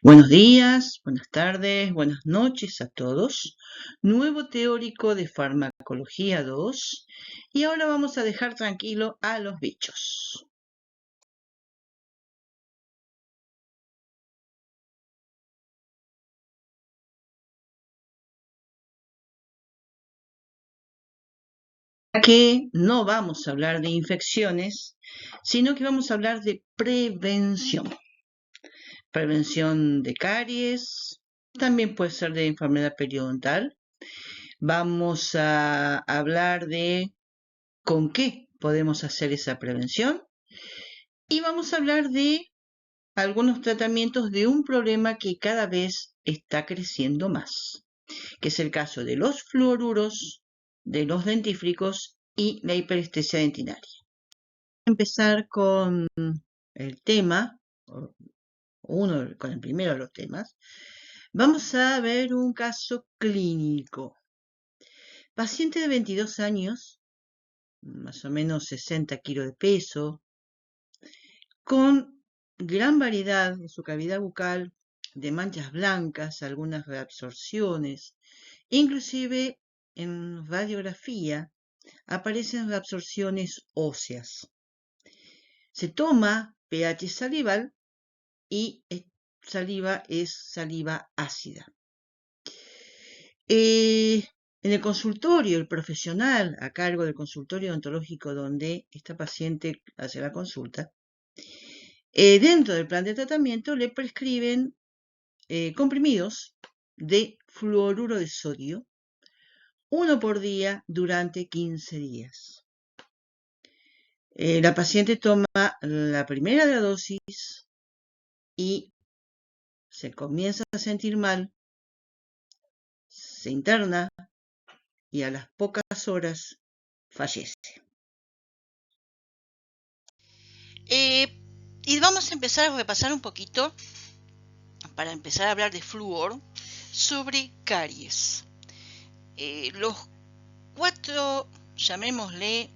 Buenos días, buenas tardes, buenas noches a todos. Nuevo teórico de farmacología 2 y ahora vamos a dejar tranquilo a los bichos. Que no vamos a hablar de infecciones, sino que vamos a hablar de prevención. Prevención de caries, también puede ser de enfermedad periodontal. Vamos a hablar de con qué podemos hacer esa prevención y vamos a hablar de algunos tratamientos de un problema que cada vez está creciendo más, que es el caso de los fluoruros, de los dentífricos y la hiperestesia dentinaria. Empezar con el tema, con el primero de los temas. Vamos a ver un caso clínico. Paciente de 22 años, más o menos 60 kilos de peso, con gran variedad en su cavidad bucal de manchas blancas, algunas reabsorciones, inclusive en radiografía aparecen reabsorciones óseas. Se toma pH salival y saliva es saliva ácida. En el consultorio, el profesional a cargo del consultorio odontológico donde esta paciente hace la consulta, dentro del plan de tratamiento le prescriben comprimidos de fluoruro de sodio, 1 por día durante 15 días. La paciente toma la primera de la dosis y se comienza a sentir mal, se interna y a las pocas horas fallece. Y vamos a empezar a repasar un poquito, para empezar a hablar de flúor, sobre caries. Los 4, llamémosle,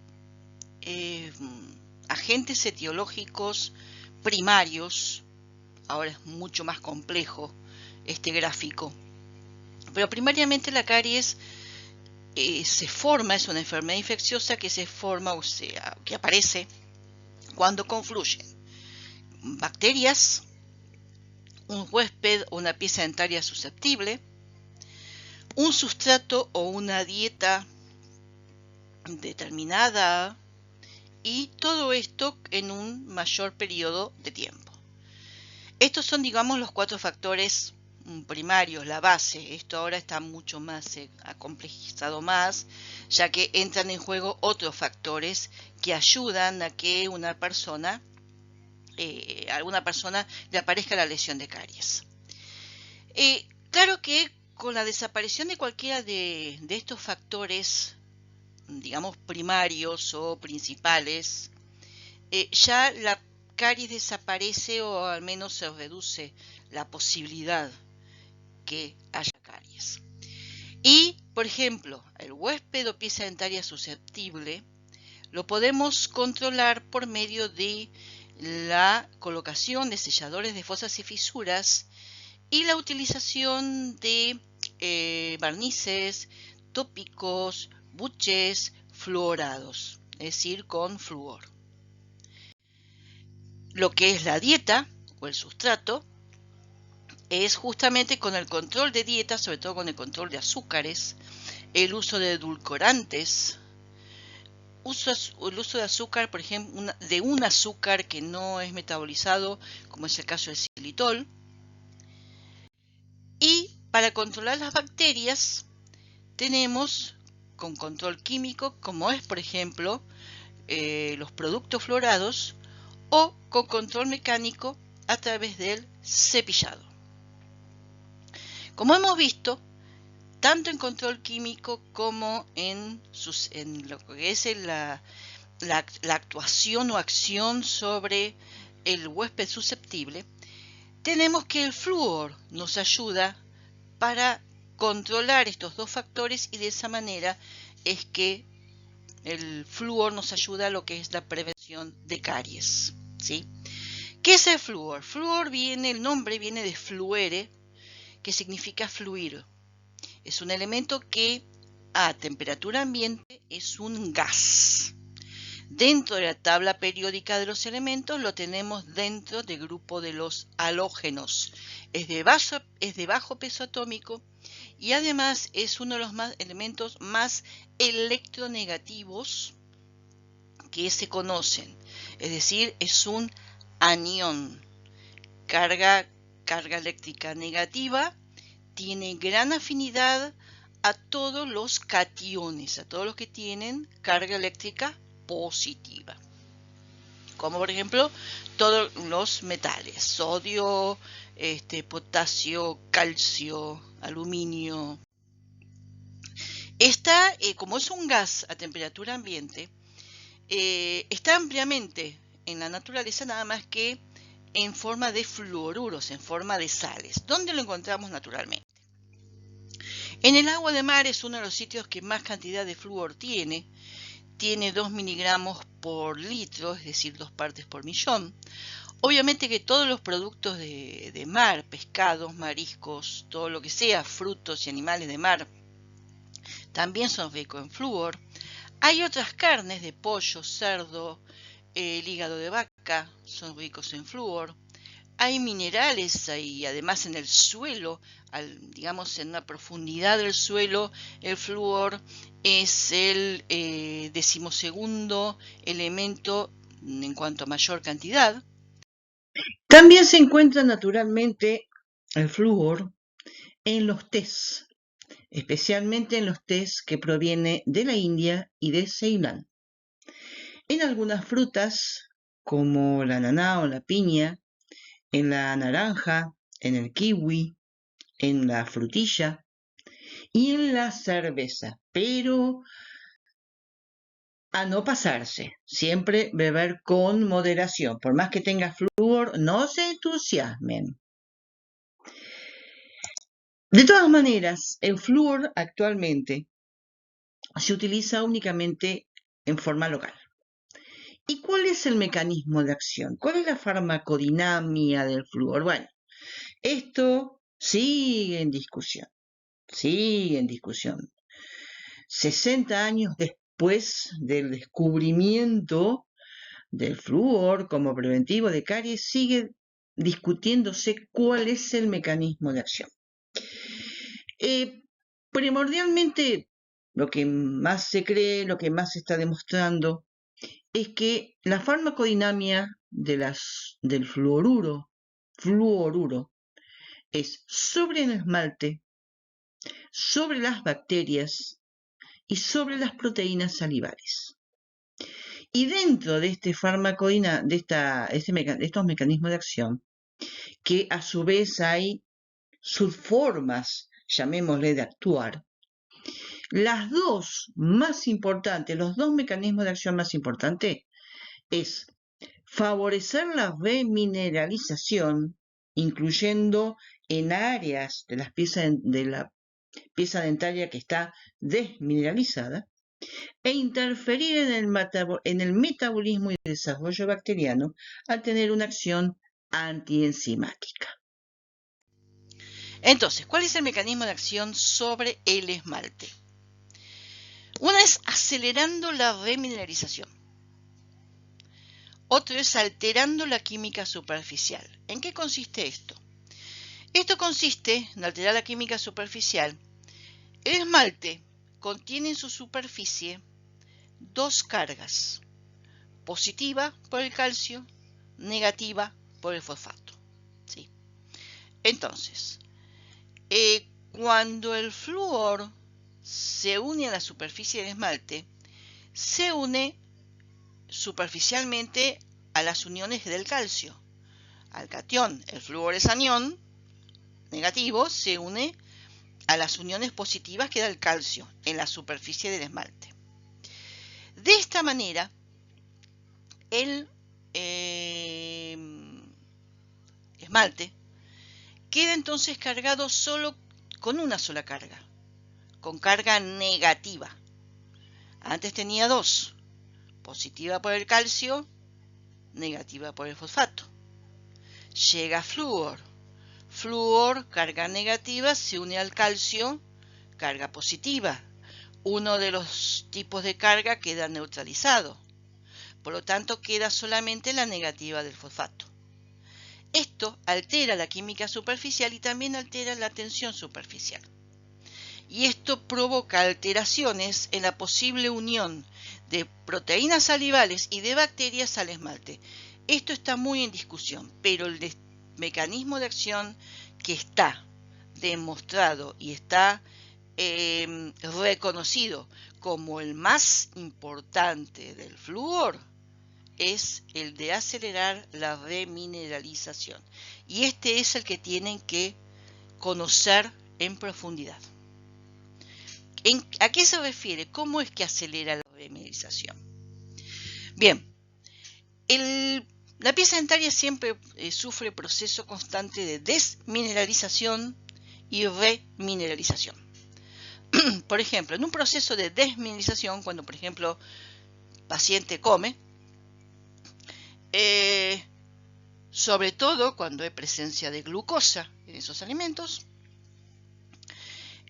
agentes etiológicos primarios, ahora es mucho más complejo este gráfico, pero primariamente la caries se forma, es una enfermedad infecciosa que se forma, o sea, que aparece cuando confluyen bacterias, un huésped o una pieza dentaria susceptible, un sustrato o una dieta determinada, y todo esto en un mayor periodo de tiempo. Estos son, digamos, los 4 factores primarios, la base. Esto ahora está mucho más acomplejizado más, ya que entran en juego otros factores que ayudan a que alguna persona le aparezca la lesión de caries. Claro que con la desaparición de cualquiera de estos factores, digamos, primarios o principales, ya la caries desaparece, o al menos se reduce la posibilidad que haya caries. Y, por ejemplo, el huésped o pieza dentaria susceptible lo podemos controlar por medio de la colocación de selladores de fosas y fisuras y la utilización de barnices, tópicos, buches fluorados, es decir, con flúor. Lo que es la dieta o el sustrato es justamente con el control de dieta, sobre todo con el control de azúcares, el uso de edulcorantes, el uso de azúcar, por ejemplo, de un azúcar que no es metabolizado, como es el caso del xilitol. Y para controlar las bacterias tenemos con control químico, como es, por ejemplo, los productos fluorados, o con control mecánico a través del cepillado. Como hemos visto, tanto en control químico como en lo que es la actuación o acción sobre el huésped susceptible, tenemos que el flúor nos ayuda para controlar estos 2 factores, y de esa manera es que el flúor nos ayuda a lo que es la prevención de caries, ¿sí? ¿Qué es el flúor? El nombre viene de fluere, que significa fluir. Es un elemento que a temperatura ambiente es un gas. Dentro de la tabla periódica de los elementos lo tenemos dentro del grupo de los halógenos. Es de bajo peso atómico y además es uno de los elementos más electronegativos que se conocen. Es decir, es un anión. Carga eléctrica negativa, tiene gran afinidad a todos los cationes, a todos los que tienen carga eléctrica positiva. Como por ejemplo todos los metales, sodio, potasio, calcio, aluminio. Como es un gas a temperatura ambiente, está ampliamente en la naturaleza, nada más que en forma de fluoruros, en forma de sales. ¿Dónde lo encontramos naturalmente? En el agua de mar es uno de los sitios que más cantidad de flúor tiene. Tiene 2 miligramos por litro, es decir, 2 partes por millón. Obviamente que todos los productos de mar, pescados, mariscos, todo lo que sea, frutos y animales de mar, también son ricos en flúor. Hay otras carnes de pollo, cerdo, el hígado de vaca, son ricos en flúor. Hay minerales ahí, además en el suelo, digamos en una profundidad del suelo, el flúor es el 12º elemento en cuanto a mayor cantidad. También se encuentra naturalmente el flúor en los tés, especialmente en los tés que provienen de la India y de Ceilán. En algunas frutas, como la ananá o la piña, en la naranja, en el kiwi, en la frutilla y en la cerveza, pero a no pasarse, siempre beber con moderación, por más que tenga flúor, no se entusiasmen. De todas maneras, el flúor actualmente se utiliza únicamente en forma local. ¿Y cuál es el mecanismo de acción? ¿Cuál es la farmacodinámica del flúor? Bueno, esto sigue en discusión. 60 años después del descubrimiento del flúor como preventivo de caries, sigue discutiéndose cuál es el mecanismo de acción. Primordialmente, lo que más se cree, lo que más se está demostrando, es que la farmacodinámica del fluoruro es sobre el esmalte, sobre las bacterias y sobre las proteínas salivares. Y dentro de estos mecanismos de acción, que a su vez hay subformas, llamémosle, de actuar, los dos mecanismos de acción más importantes es favorecer la remineralización, incluyendo en áreas de la pieza dentaria que está desmineralizada, e interferir en el metabolismo y desarrollo bacteriano al tener una acción antienzimática. Entonces, ¿cuál es el mecanismo de acción sobre el esmalte? Una es acelerando la remineralización. Otro es alterando la química superficial. ¿En qué consiste esto? Esto consiste en alterar la química superficial. El esmalte contiene en su superficie dos cargas, positiva por el calcio, negativa por el fosfato. ¿Sí? Entonces, cuando el flúor se une a la superficie del esmalte, se une superficialmente a las uniones del calcio, al catión. El flúor es anión negativo, se une a las uniones positivas que da el calcio en la superficie del esmalte. De esta manera, el esmalte queda entonces cargado solo con una sola carga, con carga negativa. Antes tenía dos, positiva por el calcio, negativa por el fosfato. llega flúor. Flúor, carga negativa, se une al calcio, carga positiva. Uno de los tipos de carga queda neutralizado. Por lo tanto, queda solamente la negativa del fosfato. Esto altera la química superficial y también altera la tensión superficial. Y esto provoca alteraciones en la posible unión de proteínas salivales y de bacterias al esmalte. Esto está muy en discusión, pero el mecanismo de acción que está demostrado y está reconocido como el más importante del flúor es el de acelerar la remineralización. Y este es el que tienen que conocer en profundidad. ¿A qué se refiere? ¿Cómo es que acelera la remineralización? Bien, la pieza dentaria siempre sufre proceso constante de desmineralización y remineralización. Por ejemplo, en un proceso de desmineralización, cuando por ejemplo el paciente come, sobre todo cuando hay presencia de glucosa en esos alimentos,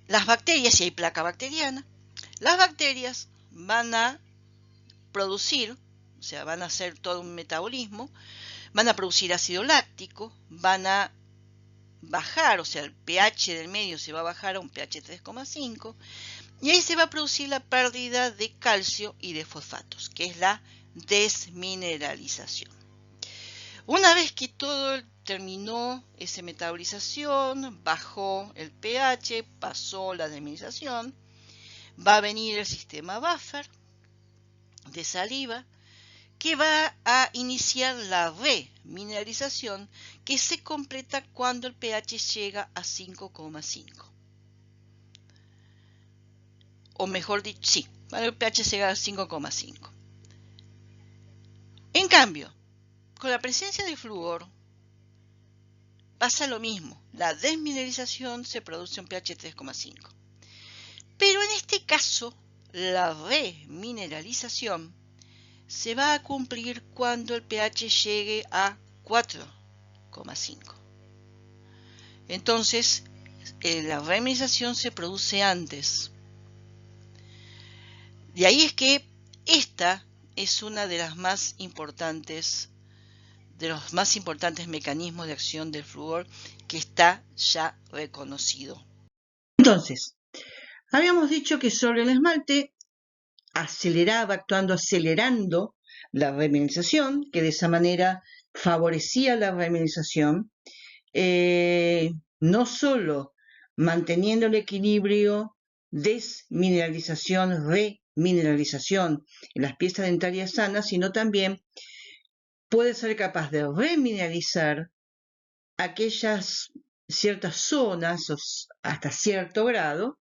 las bacterias, si hay placa bacteriana, las bacterias van a producir, o sea, van a hacer todo un metabolismo, van a producir ácido láctico, van a bajar, o sea, el pH del medio se va a bajar a un pH 3,5, y ahí se va a producir la pérdida de calcio y de fosfatos, que es la desmineralización. Una vez que todo terminó esa metabolización, bajó el pH, pasó la desmineralización, va a venir el sistema buffer de saliva que va a iniciar la remineralización que se completa cuando el pH llega a 5,5. O mejor dicho, sí, cuando el pH llega a 5,5. En cambio, con la presencia de flúor pasa lo mismo. La desmineralización se produce en pH 3,5. Pero en este caso, la remineralización se va a cumplir cuando el pH llegue a 4,5. Entonces, la remineralización se produce antes. De ahí es que esta es una de las más importantes, de los más importantes mecanismos de acción del flúor que está ya reconocido. Entonces, habíamos dicho que sobre el esmalte aceleraba, actuando acelerando la remineralización, que de esa manera favorecía la remineralización, no solo manteniendo el equilibrio desmineralización, remineralización en las piezas dentarias sanas, sino también puede ser capaz de remineralizar aquellas ciertas zonas hasta cierto grado,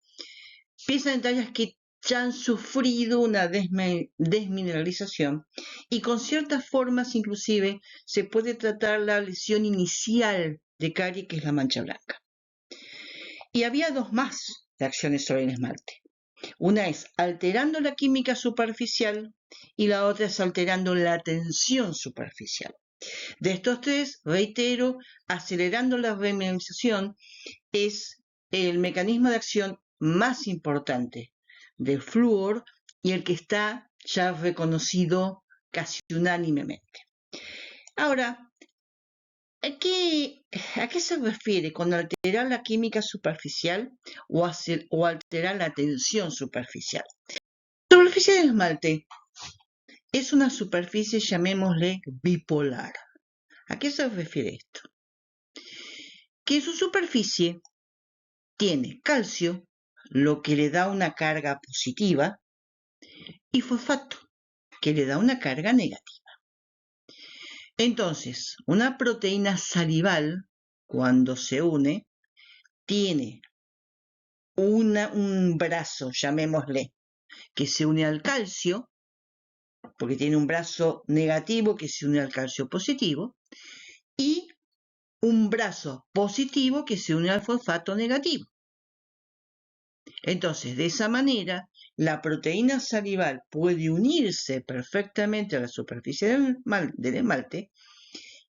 piezas dentarias que ya han sufrido una desmineralización y con ciertas formas inclusive se puede tratar la lesión inicial de carie, que es la mancha blanca. Y había dos más de acciones sobre el esmalte. Una es alterando la química superficial y la otra es alterando la tensión superficial. De estos tres, reitero, acelerando la remineralización es el mecanismo de acción más importante del flúor y el que está ya reconocido casi unánimemente. Ahora, ¿a qué se refiere con alterar la química superficial o alterar la tensión superficial? La superficie del esmalte es una superficie, llamémosle, bipolar. ¿A qué se refiere esto? Que en su superficie tiene calcio, lo que le da una carga positiva, y fosfato, que le da una carga negativa. Entonces, una proteína salival, cuando se une, tiene un brazo, llamémosle, que se une al calcio, porque tiene un brazo negativo que se une al calcio positivo, y un brazo positivo que se une al fosfato negativo. Entonces, de esa manera, la proteína salival puede unirse perfectamente a la superficie del esmalte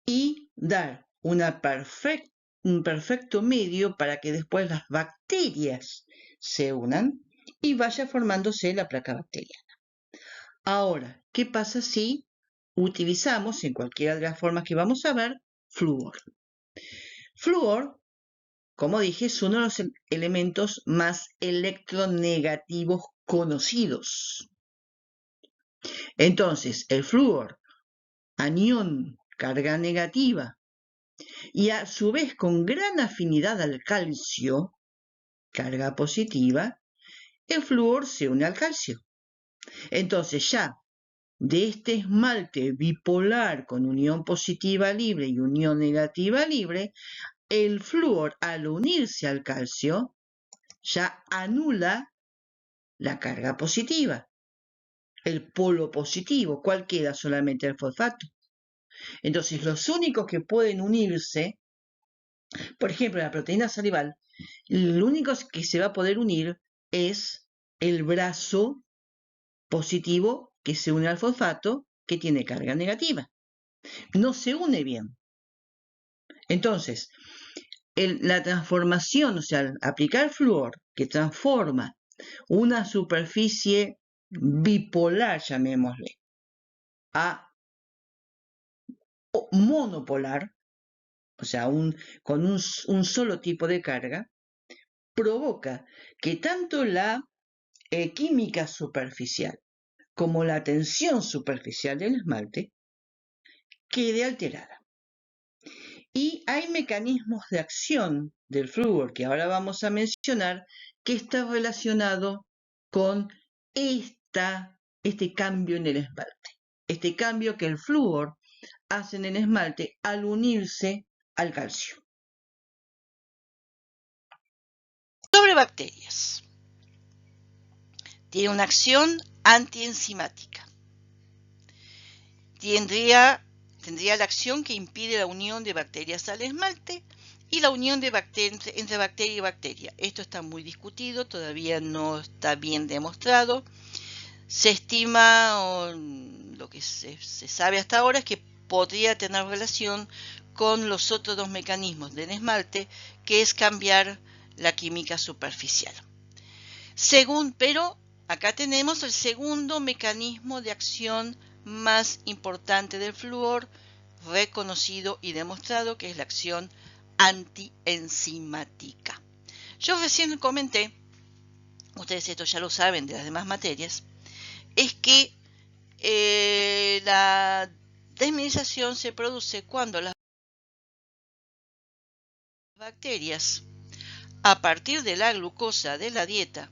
y dar un perfecto medio para que después las bacterias se unan y vaya formándose la placa bacteriana. Ahora, ¿qué pasa si utilizamos, en cualquiera de las formas que vamos a ver, flúor? Flúor, como dije, es uno de los elementos más electronegativos conocidos. Entonces, el flúor, anión, carga negativa, y a su vez con gran afinidad al calcio, carga positiva, el flúor se une al calcio. Entonces ya de este esmalte bipolar con unión positiva libre y unión negativa libre, el flúor al unirse al calcio ya anula la carga positiva, el polo positivo. ¿Cuál queda? Solamente el fosfato. Entonces los únicos que pueden unirse, por ejemplo, la proteína salival, lo único que se va a poder unir es el brazo positivo que se une al fosfato que tiene carga negativa. No se une bien. Entonces, la transformación, o sea, al aplicar flúor que transforma una superficie bipolar, llamémosle, a monopolar, o sea, con un solo tipo de carga, provoca que tanto la química superficial como la tensión superficial del esmalte quede alterada. Y hay mecanismos de acción del flúor que ahora vamos a mencionar que está relacionado con este cambio en el esmalte. Este cambio que el flúor hace en el esmalte al unirse al calcio. Sobre bacterias. Tiene una acción antienzimática. Tendría la acción que impide la unión de bacterias al esmalte y la unión de entre bacteria y bacteria. Esto está muy discutido, todavía no está bien demostrado. Se estima, o lo que se sabe hasta ahora, es que podría tener relación con los otros dos mecanismos del esmalte, que es cambiar la química superficial. Pero acá tenemos el segundo mecanismo de acción más importante del flúor, reconocido y demostrado, que es la acción antienzimática. Yo recién comenté, ustedes esto ya lo saben de las demás materias, es que la desmineración se produce cuando las bacterias, a partir de la glucosa de la dieta,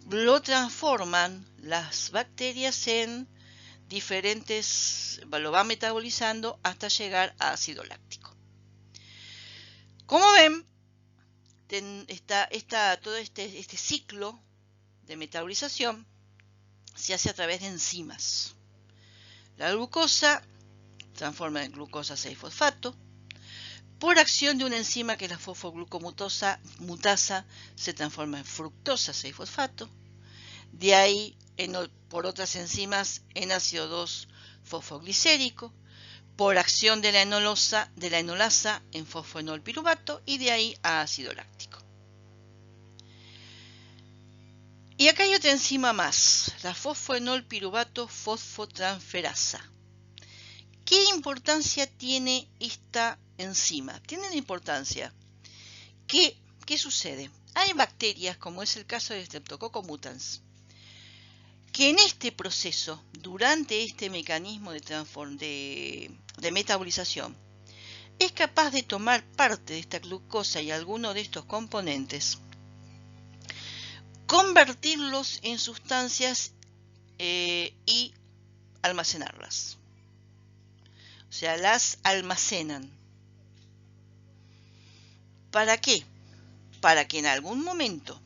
lo transforman las bacterias en diferentes, lo van metabolizando hasta llegar a ácido láctico. Como ven, todo este ciclo de metabolización se hace a través de enzimas. La glucosa transforma en glucosa 6-fosfato. Por acción de una enzima que es la fosfoglucomutasa se transforma en fructosa 6-fosfato. De ahí, por otras enzimas, en ácido 2-fosfoglicérico. Por acción de la enolasa en fosfoenolpiruvato, y de ahí a ácido láctico. Y acá hay otra enzima más, la fosfoenolpiruvato fosfotransferasa. ¿Qué importancia tiene esta enzima? Tiene la importancia que, ¿qué sucede? Hay bacterias, como es el caso de Streptococcus mutans, que en este proceso, durante este mecanismo de metabolización, es capaz de tomar parte de esta glucosa y alguno de estos componentes, convertirlos en sustancias y almacenarlas. O sea, las almacenan. ¿Para qué? Para que en algún momento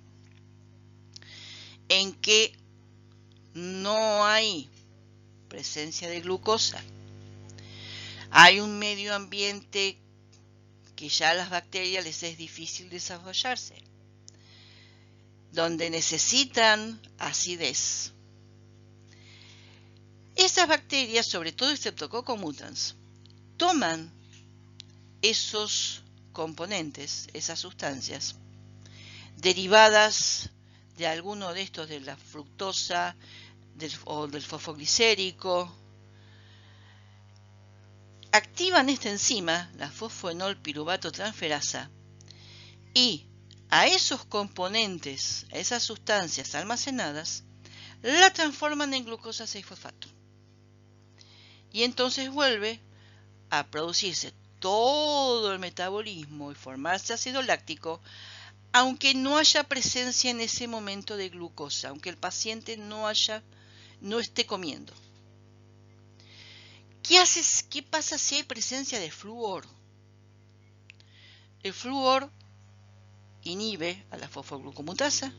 en que no hay presencia de glucosa, hay un medio ambiente que ya a las bacterias les es difícil desarrollarse, donde necesitan acidez. Esas bacterias, sobre todo Streptococcus mutans, toman esos componentes, esas sustancias, derivadas de alguno de estos, de la fructosa o del fosfoglicérico, activan esta enzima, la fosfoenol piruvato transferasa, y a esos componentes, a esas sustancias almacenadas, la transforman en glucosa 6-fosfato. Y entonces vuelve a producirse todo el metabolismo y formarse ácido láctico, aunque no haya presencia en ese momento de glucosa, aunque el paciente no esté comiendo. ¿Qué pasa si hay presencia de flúor? El flúor inhibe a la fosfoglucomutasa,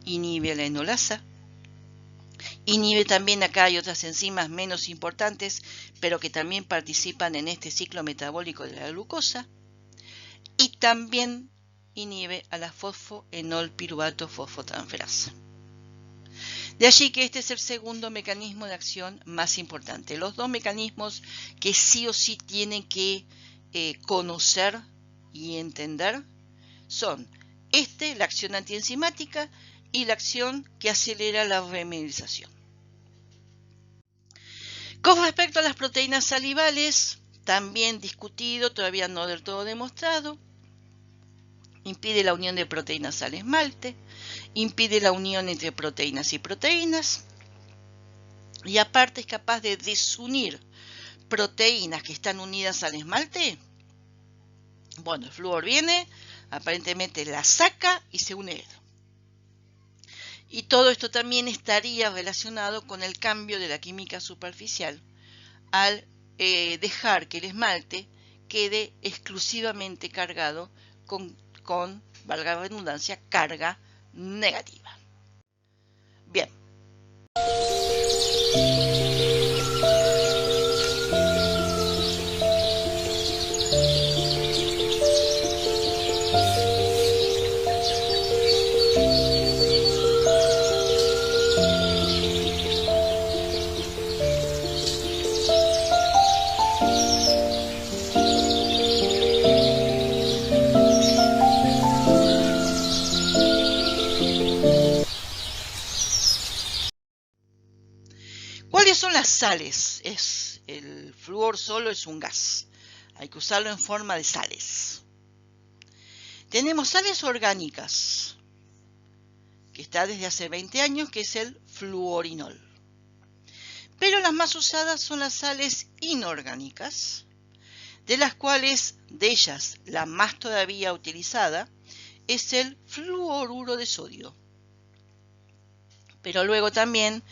inhibe a la enolasa, inhibe también, acá hay otras enzimas menos importantes, pero que también participan en este ciclo metabólico de la glucosa, y también inhibe a la fosfoenol piruvato fosfotransferasa. De allí que este es el segundo mecanismo de acción más importante. Los dos mecanismos que sí o sí tienen que conocer y entender son la acción antienzimática y la acción que acelera la remedización. Con respecto a las proteínas salivales, también discutido, todavía no del todo demostrado, impide la unión de proteínas al esmalte, impide la unión entre proteínas y proteínas, y aparte es capaz de desunir proteínas que están unidas al esmalte. Bueno, el flúor viene, aparentemente la saca y se une. Y todo esto también estaría relacionado con el cambio de la química superficial al dejar que el esmalte quede exclusivamente cargado con, valga la redundancia, carga negativa. Bien. ¿Cuáles son las sales? El flúor solo es un gas. Hay que usarlo en forma de sales. Tenemos sales orgánicas, que está desde hace 20 años, que es el fluorinol. Pero las más usadas son las sales inorgánicas, de las cuales, de ellas, la más todavía utilizada es el fluoruro de sodio. Pero luego también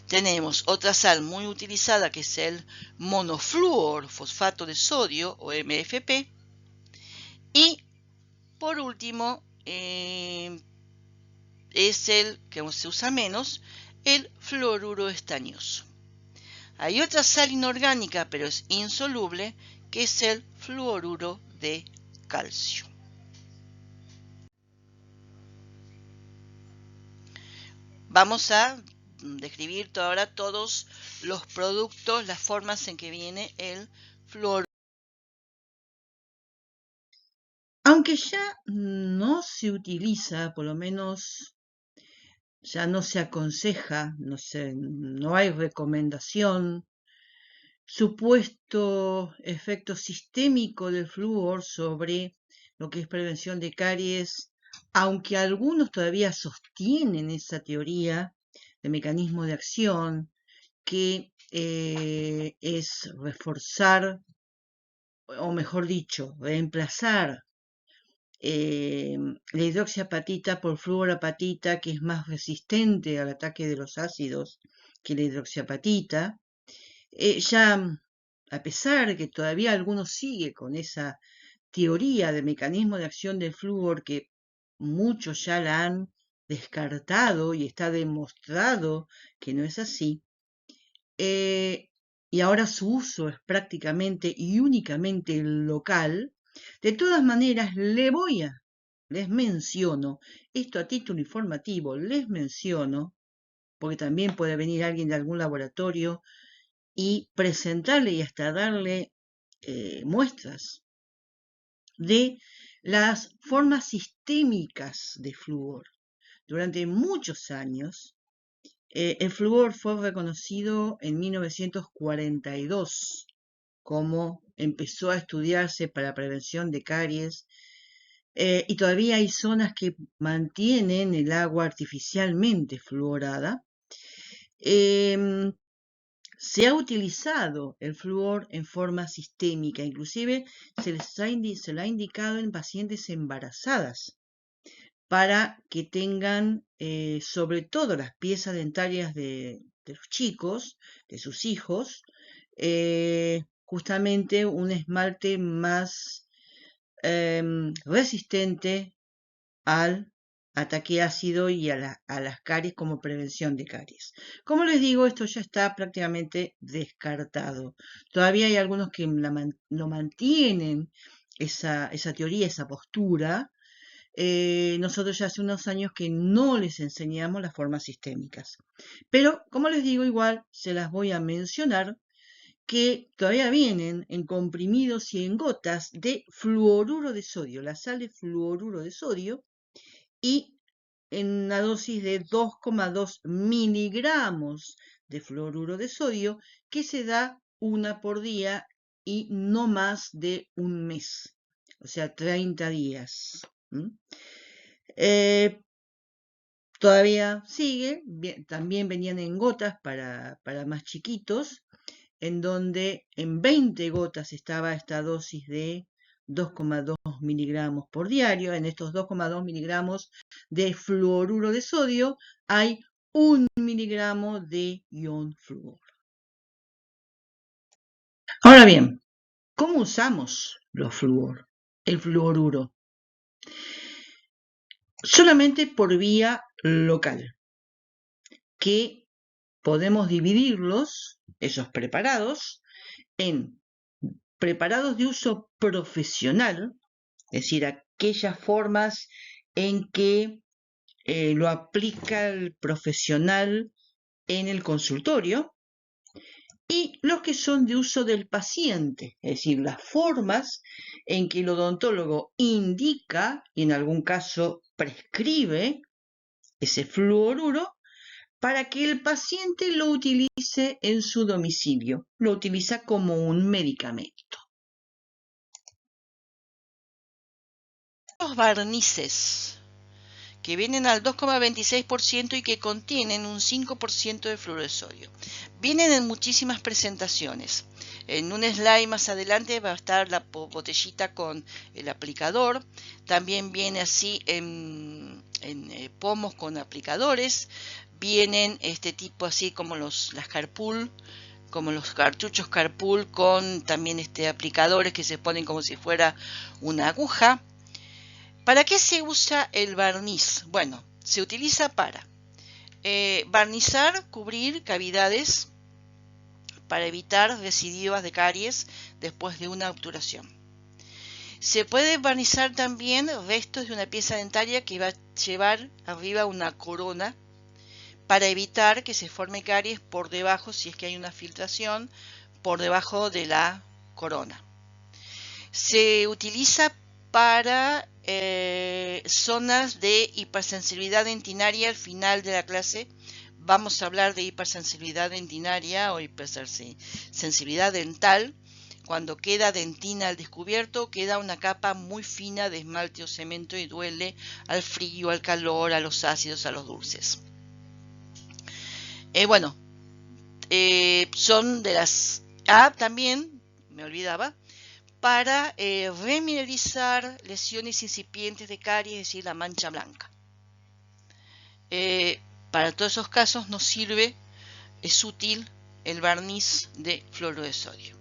tenemos otra sal muy utilizada que es el monofluor fosfato de sodio o MFP. Y por último, es el que se usa menos, el fluoruro estañoso. Hay otra sal inorgánica, pero es insoluble, que es el fluoruro de calcio. Vamos a describir ahora todos los productos, las formas en que viene el fluoruro. Aunque ya no se utiliza, por lo menos ya no se aconseja, no hay recomendación, supuesto efecto sistémico del flúor sobre lo que es prevención de caries, aunque algunos todavía sostienen esa teoría de mecanismo de acción, que es reforzar, o mejor dicho, reemplazar la hidroxiapatita por fluorapatita, que es más resistente al ataque de los ácidos que la hidroxiapatita. Ya, a pesar de que todavía algunos sigue con esa teoría de mecanismo de acción del flúor, que muchos ya la han descartado y está demostrado que no es así, y ahora su uso es prácticamente y únicamente local. De todas maneras, les menciono, esto a título informativo, les menciono, porque también puede venir alguien de algún laboratorio y presentarle y hasta darle muestras de las formas sistémicas de flúor. Durante muchos años, el flúor fue reconocido en 1942 como empezó a estudiarse para prevención de caries, y todavía hay zonas que mantienen el agua artificialmente fluorada. Se ha utilizado el flúor en forma sistémica, inclusive se le ha indicado en pacientes embarazadas para que tengan, sobre todo las piezas dentarias de los chicos, de sus hijos, justamente un esmalte más resistente al ataque ácido y a las caries como prevención de caries. Como les digo, esto ya está prácticamente descartado. Todavía hay algunos que lo mantienen esa teoría, esa postura. Nosotros ya hace unos años que no les enseñamos las formas sistémicas. Pero, como les digo, igual se las voy a mencionar, que todavía vienen en comprimidos y en gotas de fluoruro de sodio, la sal de fluoruro de sodio, y en una dosis de 2,2 miligramos de fluoruro de sodio, que se da una por día y no más de un mes, o sea, 30 días. Todavía sigue, también venían en gotas para más chiquitos, en donde en 20 gotas estaba esta dosis de 2,2 miligramos por diario. En estos 2,2 miligramos de fluoruro de sodio hay 1 miligramo de ion flúor. Ahora bien, ¿cómo usamos el fluoruro? Solamente por vía local, que podemos dividirlos, esos preparados, en preparados de uso profesional, es decir, aquellas formas en que lo aplica el profesional en el consultorio, y los que son de uso del paciente, es decir, las formas en que el odontólogo indica y en algún caso prescribe ese fluoruro para que el paciente lo utilice en su domicilio, lo utiliza como un medicamento. Los barnices, que vienen al 2,26% y que contienen un 5% de fluoruro de sodio. Vienen en muchísimas presentaciones. En un slide más adelante va a estar la botellita con el aplicador. También viene así en pomos con aplicadores. Vienen este tipo así como las Carpool, como los cartuchos Carpool con también aplicadores que se ponen como si fuera una aguja. ¿Para qué se usa el barniz? Bueno, se utiliza para barnizar, cubrir cavidades para evitar residuos de caries después de una obturación. Se puede barnizar también restos de una pieza dentaria que va a llevar arriba una corona para evitar que se forme caries por debajo, si es que hay una filtración, por debajo de la corona. Se utiliza para zonas de hipersensibilidad dentinaria. Al final de la clase vamos a hablar de hipersensibilidad dentinaria o hipersensibilidad dental. Cuando queda dentina al descubierto, queda una capa muy fina de esmalte o cemento y duele al frío, al calor, a los ácidos, a los dulces. Son de las... también, me olvidaba, para remineralizar lesiones incipientes de caries, es decir, la mancha blanca. Para todos esos casos nos sirve, es útil el barniz de fluoruro de sodio.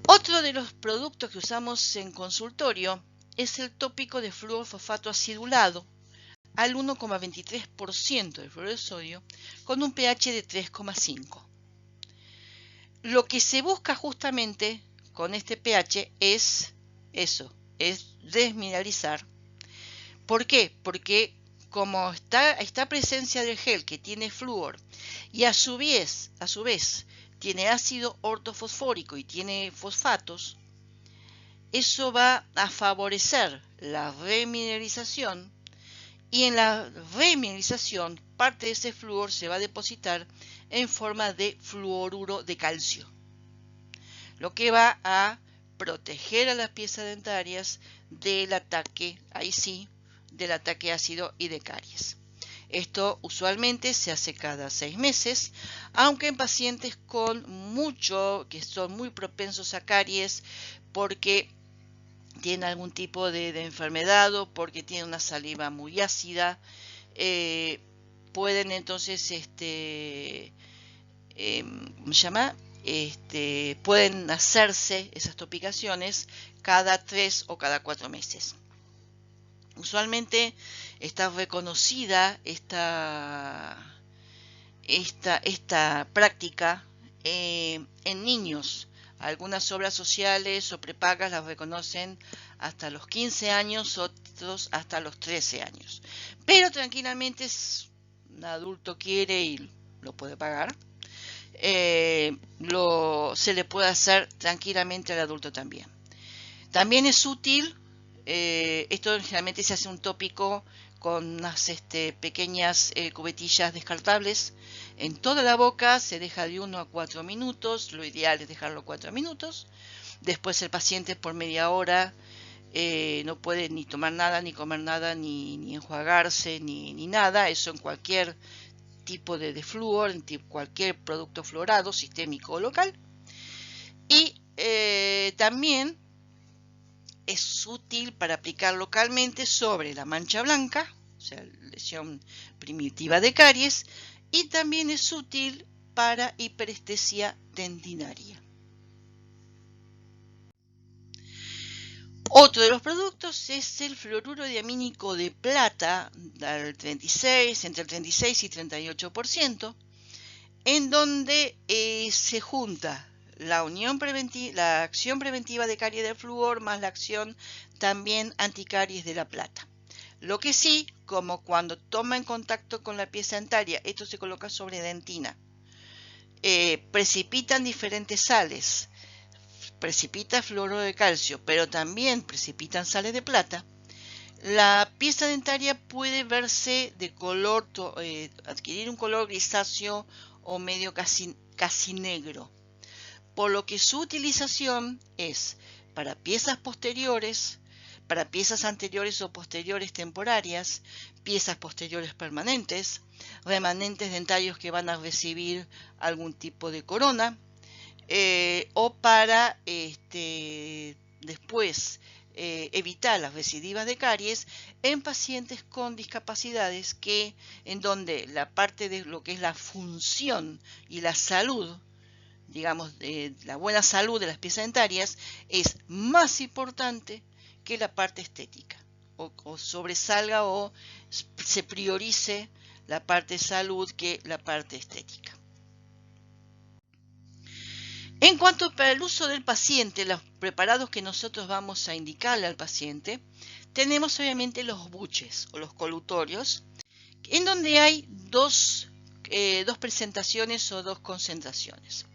Otro de los productos que usamos en consultorio es el tópico de fluorfosfato acidulado al 1,23% de fluoruro de sodio con un pH de 3,5. Lo que se busca justamente con este pH es Eso es desmineralizar. ¿Por qué? Porque como está esta presencia del gel que tiene flúor y a su vez tiene ácido ortofosfórico y tiene fosfatos, eso va a favorecer la remineralización, y en la remineralización parte de ese flúor se va a depositar en forma de fluoruro de calcio, lo que va a proteger a las piezas dentarias del ataque, ahí sí, del ataque ácido y de caries. Esto usualmente se hace cada 6 meses, aunque en pacientes que son muy propensos a caries porque tienen algún tipo de enfermedad o porque tienen una saliva muy ácida, pueden entonces, ¿cómo se llama? Pueden hacerse esas topicaciones cada 3 o cada 4 meses. Usualmente está reconocida esta práctica en niños. Algunas obras sociales o prepagas las reconocen hasta los 15 años, otros hasta los 13 años. Pero tranquilamente, si un adulto quiere y lo puede pagar, se le puede hacer tranquilamente al adulto también. También es útil, esto generalmente se hace un tópico con unas pequeñas cubetillas descartables en toda la boca, se deja de 1 a 4 minutos, lo ideal es dejarlo 4 minutos. Después el paciente por media hora no puede ni tomar nada, ni comer nada, ni enjuagarse, ni nada, eso en cualquier tipo de flúor, en cualquier producto fluorado, sistémico o local. Y también es útil para aplicar localmente sobre la mancha blanca, o sea, lesión primitiva de caries, y también es útil para hiperestesia tendinaria. Otro de los productos es el fluoruro diamínico de plata, entre el 36 y 38%, en donde se junta la acción preventiva de caries del flúor más la acción también anticaries de la plata. Lo que sí, como cuando toma en contacto con la pieza dentaria, esto se coloca sobre dentina, precipitan diferentes sales, precipita fluoruro de calcio, pero también precipitan sales de plata. La pieza dentaria puede verse de color, adquirir un color grisáceo o medio casi negro, por lo que su utilización es para piezas posteriores, para piezas anteriores o posteriores temporarias, piezas posteriores permanentes, remanentes dentarios que van a recibir algún tipo de corona, o para después evitar las recidivas de caries en pacientes con discapacidades en donde la parte de lo que es la función y la salud, digamos, la buena salud de las piezas dentarias es más importante que la parte estética, o sobresalga o se priorice la parte de salud que la parte estética. En cuanto para el uso del paciente, los preparados que nosotros vamos a indicarle al paciente, tenemos obviamente los buches o los colutorios, en donde hay dos presentaciones o dos concentraciones.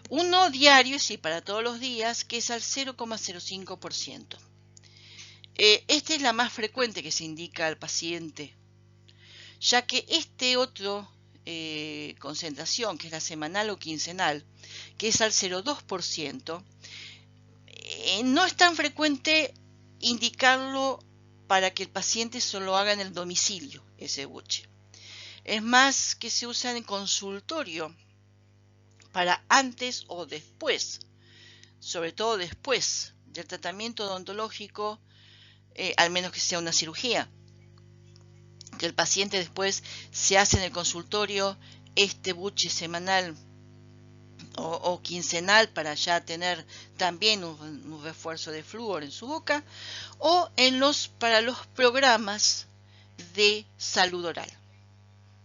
Uno diario, sí, para todos los días, que es al 0,05%. Esta es la más frecuente que se indica al paciente, ya que otro concentración, que es la semanal o quincenal, que es al 0,2%, no es tan frecuente indicarlo para que el paciente solo haga en el domicilio ese buche. Es más que se usa en consultorio para antes o después, sobre todo después del tratamiento odontológico, al menos que sea una cirugía, que el paciente después se hace en el consultorio este buche semanal o quincenal para ya tener también un refuerzo de flúor en su boca, o para los programas de salud oral,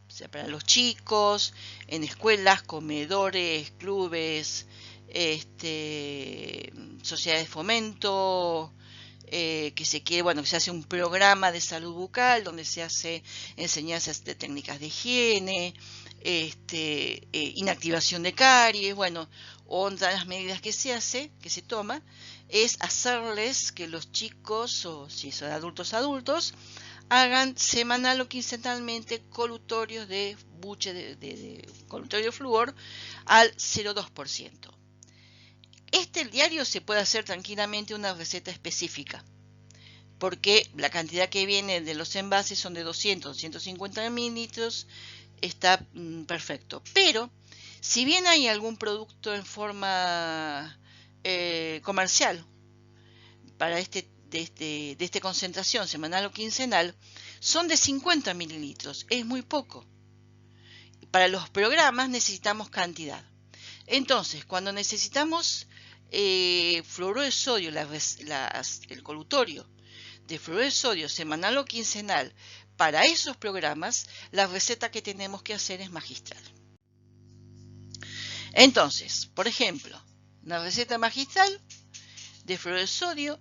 o sea, para los chicos, en escuelas, comedores, clubes, sociedades de fomento, que se quiere, bueno, que se hace un programa de salud bucal donde se hace enseñanzas de técnicas de higiene, inactivación de caries, bueno, otra de las medidas que se toma, es hacerles que los chicos, o si son adultos, hagan semanal o quincenalmente colutorios de buche de colutorio de flúor al 0,2%. El diario se puede hacer tranquilamente una receta específica, porque la cantidad que viene de los envases son de 200-250 mililitros, está perfecto. Pero si bien hay algún producto en forma comercial para de esta concentración semanal o quincenal, son de 50 mililitros, es muy poco. Para los programas necesitamos cantidad. Entonces, cuando necesitamos fluoruro de sodio, el colutorio de fluoruro de sodio semanal o quincenal, para esos programas, la receta que tenemos que hacer es magistral. Entonces, por ejemplo, una receta magistral de fluoruro de sodio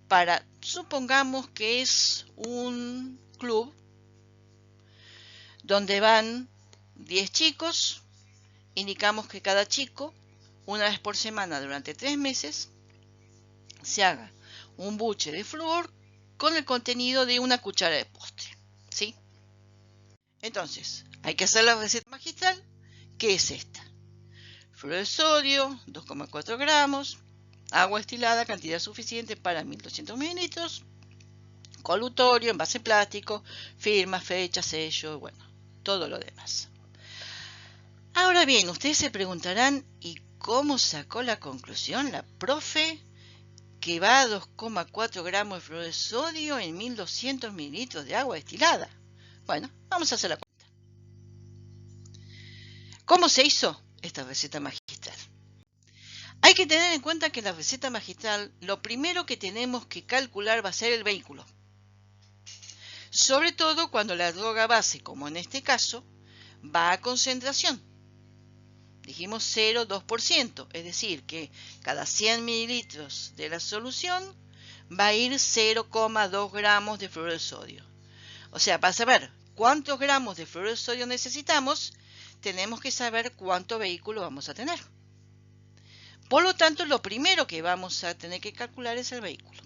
para, supongamos que es un club donde van 10 chicos, indicamos que cada chico, una vez por semana durante 3 meses, se haga un buche de flúor con el contenido de una cuchara de postre, ¿sí? Entonces, hay que hacer la receta magistral, que es esta. Fluoruro de sodio, 2,4 gramos, agua destilada, cantidad suficiente para 1200 mililitros, colutorio, envase plástico, firma, fecha, sello, bueno, todo lo demás. Ahora bien, ustedes se preguntarán, ¿y cómo sacó la conclusión la profe que va a 2,4 gramos de fluoruro de sodio en 1200 mililitros de agua destilada? Bueno, vamos a hacer la cuenta. ¿Cómo se hizo esta receta magistral? Hay que tener en cuenta que en la receta magistral lo primero que tenemos que calcular va a ser el vehículo. Sobre todo cuando la droga base, como en este caso, va a concentración. Dijimos 0,2%, es decir, que cada 100 mililitros de la solución va a ir 0,2 gramos de fluoruro de sodio. O sea, para saber cuántos gramos de fluoruro de sodio necesitamos, tenemos que saber cuánto vehículo vamos a tener. Por lo tanto, lo primero que vamos a tener que calcular es el vehículo.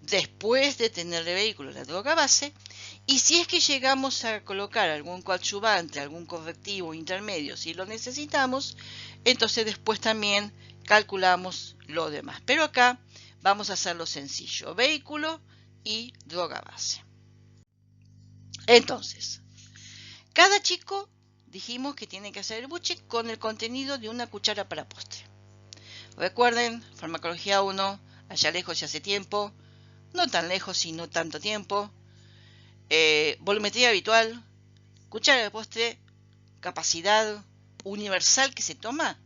Después de tener el vehículo la droga base, y si es que llegamos a colocar algún coadyuvante, algún correctivo intermedio, si lo necesitamos, entonces después también calculamos lo demás. Pero acá vamos a hacerlo sencillo, vehículo y droga base. Entonces, cada chico dijimos que tiene que hacer el buche con el contenido de una cuchara para postre. Recuerden, farmacología 1, allá lejos y hace tiempo, no tan lejos y no tanto tiempo. Volumetría habitual, cuchara de postre, capacidad universal que se toma,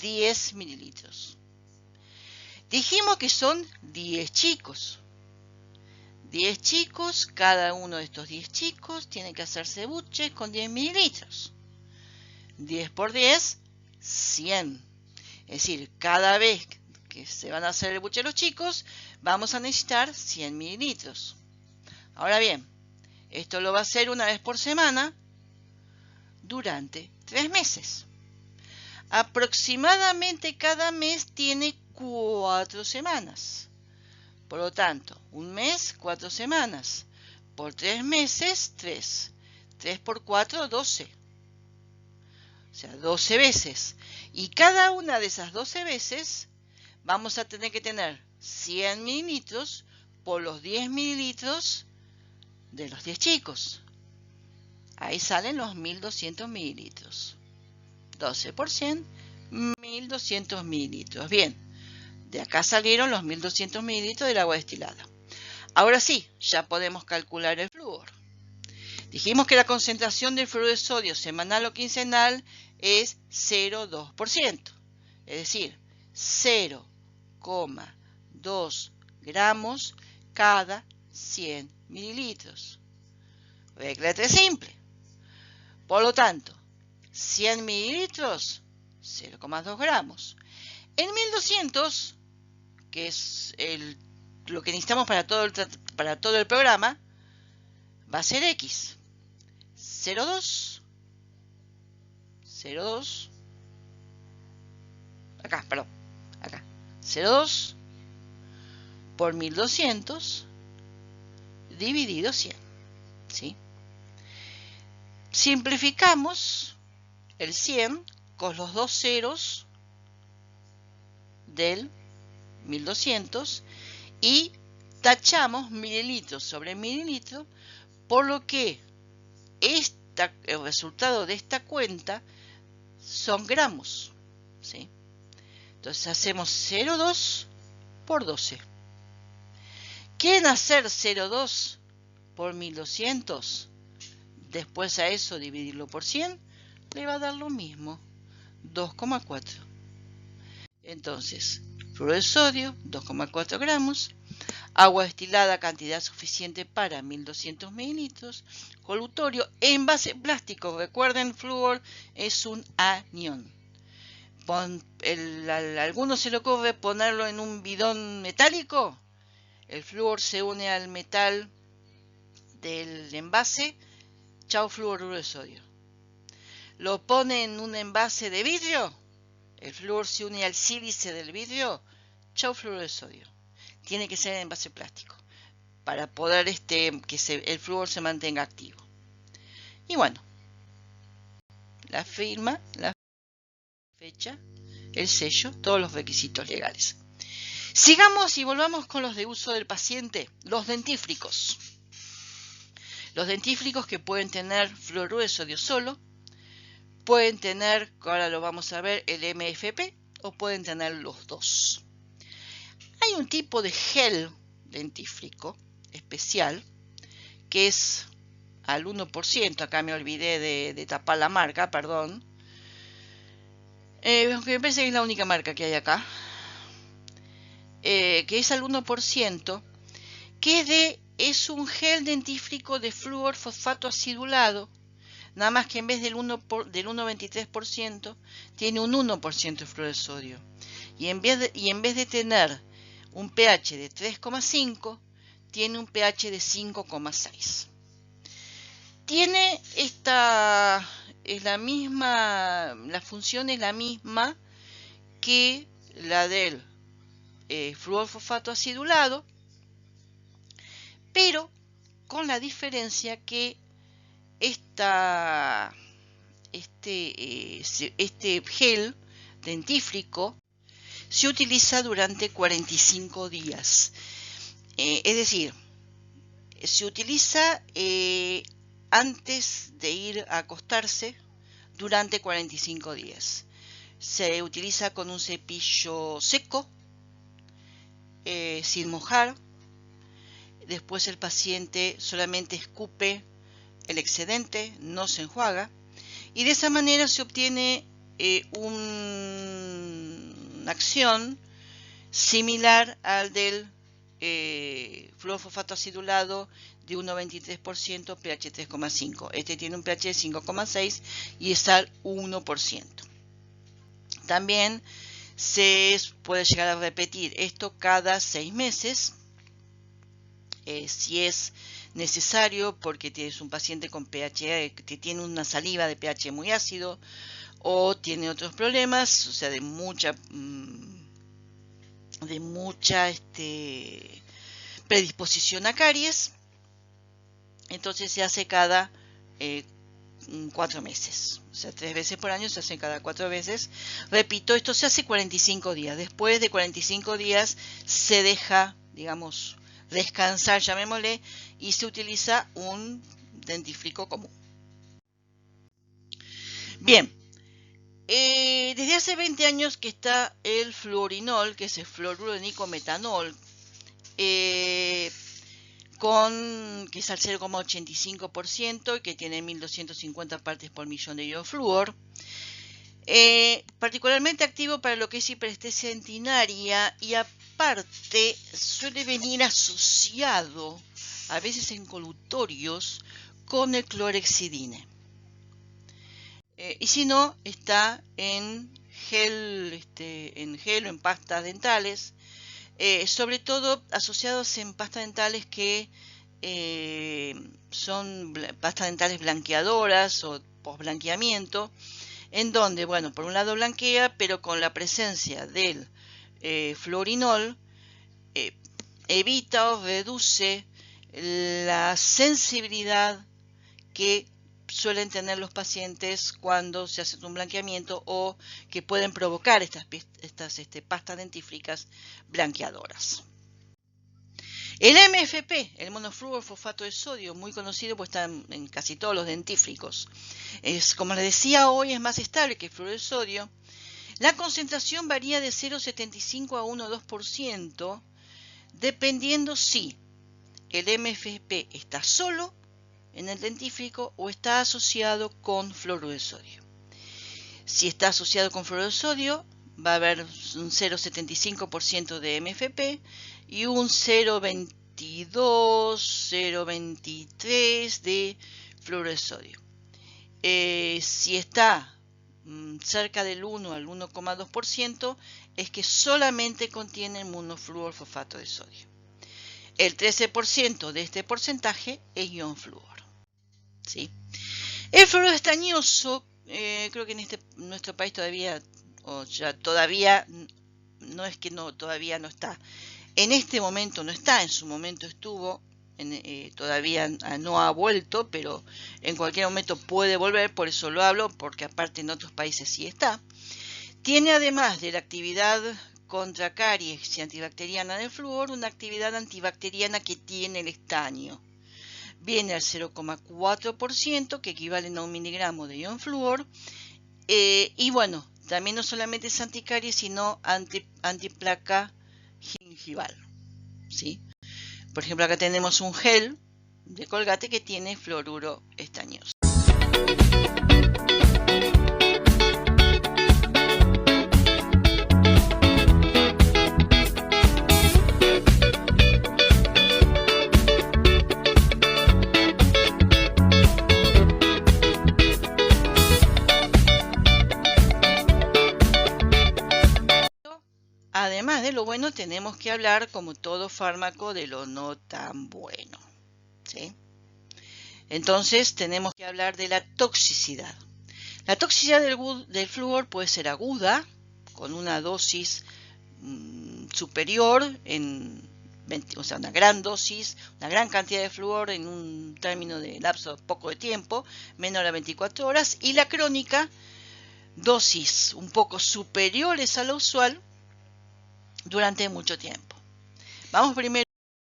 10 mililitros. Dijimos que son 10 chicos. 10 chicos, cada uno de estos 10 chicos tiene que hacerse buche con 10 mililitros. 10 por 10, 100. Es decir, cada vez que se van a hacer el buche los chicos, vamos a necesitar 100 mililitros. Ahora bien, esto lo va a hacer una vez por semana durante 3 meses. Aproximadamente cada mes tiene 4 semanas. Por lo tanto, un mes, 4 semanas. Por 3 meses, 3. 3 por 4, 12. O sea, 12 veces. Y cada una de esas 12 veces vamos a tener que tener 100 mililitros por los 10 mililitros de los 10 chicos. Ahí salen los 1200 mililitros. 12 por 100, 1200 mililitros. Bien, de acá salieron los 1200 mililitros del agua destilada. Ahora sí, ya podemos calcular el flúor. Dijimos que la concentración del fluoruro de sodio semanal o quincenal es 0,2%. Es decir, 0,2 gramos cada 100 mililitros. Regla de 3 simple. Por lo tanto, 100 mililitros, 0,2 gramos. En 1200, que es el lo que necesitamos para todo el programa va a ser X. 0,2. 0,2. Acá, perdón. Acá. 0,2 por 1200 dividido 100. ¿Sí? Simplificamos el 100 con los dos ceros del 1200 y tachamos mililitros sobre mililitro, por lo que el resultado de esta cuenta son gramos. ¿Sí? Entonces hacemos 0,2 por 12. ¿Quieren hacer 0,2 por 1200? Después a eso dividirlo por 100, le va a dar lo mismo, 2,4. Entonces, fluoruro de sodio, 2,4 gramos, agua destilada, cantidad suficiente para 1200 mililitros, colutorio, envase plástico, recuerden, flúor es un anión. ¿Alguno se le ocurre ponerlo en un bidón metálico? El flúor se une al metal del envase, chau fluoruro de sodio. Lo pone en un envase de vidrio, el flúor se une al sílice del vidrio, chau fluoruro de sodio. Tiene que ser en envase plástico para poder el flúor se mantenga activo. Y bueno, la firma, la fecha, el sello, todos los requisitos legales. Sigamos y volvamos con los de uso del paciente, los dentífricos. Los dentífricos que pueden tener fluoruro de sodio solo, pueden tener, ahora lo vamos a ver, el MFP, o pueden tener los dos. Hay un tipo de gel dentífrico especial que es al 1%, acá me olvidé de tapar la marca, perdón, aunque me parece que es la única marca que hay acá, que es al 1%, que es un gel dentífrico de flúor fosfato acidulado, nada más que en vez del 1,23% tiene un 1% de fluoruro de sodio, y en vez de tener un pH de 3,5, tiene un pH de 5,6. Tiene la función es la misma que la del flúor fosfato acidulado, pero con la diferencia que este gel dentífrico se utiliza durante 45 días. Es decir, se utiliza antes de ir a acostarse durante 45 días. Se utiliza con un cepillo seco, sin mojar. Después el paciente solamente escupe el excedente, no se enjuaga. Y de esa manera se obtiene una acción similar al del flúor fosfato acidulado de 1,23%, pH 3,5. Este tiene un pH de 5,6 y es al 1%. También se puede llegar a repetir esto cada 6 meses, si es necesario, porque tienes un paciente con pH que tiene una saliva de pH muy ácido o tiene otros problemas, o sea, de mucha predisposición a caries. Entonces se hace cada 4 meses, o sea, 3 veces por año se hace cada 4 veces. Repito, esto se hace 45 días. Después de 45 días se deja, digamos, descansar, llamémosle, y se utiliza un dentífrico común. Bien, desde hace 20 años que está el fluorinol, que es el fluoruro de nicometanol, que es al 0,85% y que tiene 1250 partes por millón de iodo-flúor. Particularmente activo para lo que es hiperestesia dentinaria, y aparte suele venir asociado a veces en colutorios con el clorhexidine. Y si no, está en gel o en pastas dentales, sobre todo asociados en pastas dentales que son pastas dentales blanqueadoras o posblanqueamiento, en donde, bueno, por un lado blanquea, pero con la presencia del fluorinol eh, evita o reduce la sensibilidad que suelen tener los pacientes cuando se hace un blanqueamiento o que pueden provocar estas pastas dentífricas blanqueadoras. El MFP, el monofluorfosfato de sodio, muy conocido, pues está en casi todos los dentífricos. Como les decía hoy, es más estable que el fluoruro de sodio. La concentración varía de 0,75 a 1,2%, dependiendo si el MFP está solo en el dentífrico o está asociado con fluoruro de sodio. Si está asociado con fluoruro de sodio, va a haber un 0,75% de MFP y un 0,22, 0,23 de fluoruro de sodio. Si está cerca del 1 al 1,2%, es que solamente contiene monofluorfosfato de sodio. El 13% de este porcentaje es ion flúor. ¿Sí? El fluoruro estañoso, creo que en nuestro país todavía, todavía, no es que todavía no está. En este momento no está, en su momento estuvo, todavía no ha vuelto, pero en cualquier momento puede volver, por eso lo hablo, porque aparte en otros países sí está. Tiene, además de la actividad contra caries y antibacteriana del flúor, una actividad antibacteriana que tiene el estaño. Viene al 0,4%, que equivalen a 1 miligramo de ion flúor. Y bueno, también no solamente es anticaries, sino antiplaca gingival. ¿Sí? Por ejemplo, acá tenemos un gel de Colgate que tiene fluoruro estañoso. Además de lo bueno, tenemos que hablar, como todo fármaco, de lo no tan bueno. ¿Sí? Entonces, tenemos que hablar de la toxicidad. La toxicidad del flúor puede ser aguda, con una dosis superior, o sea, una gran dosis, una gran cantidad de flúor en un término de lapso poco de tiempo, menor a 24 horas, y la crónica, dosis un poco superiores a lo usual, durante mucho tiempo. Vamos primero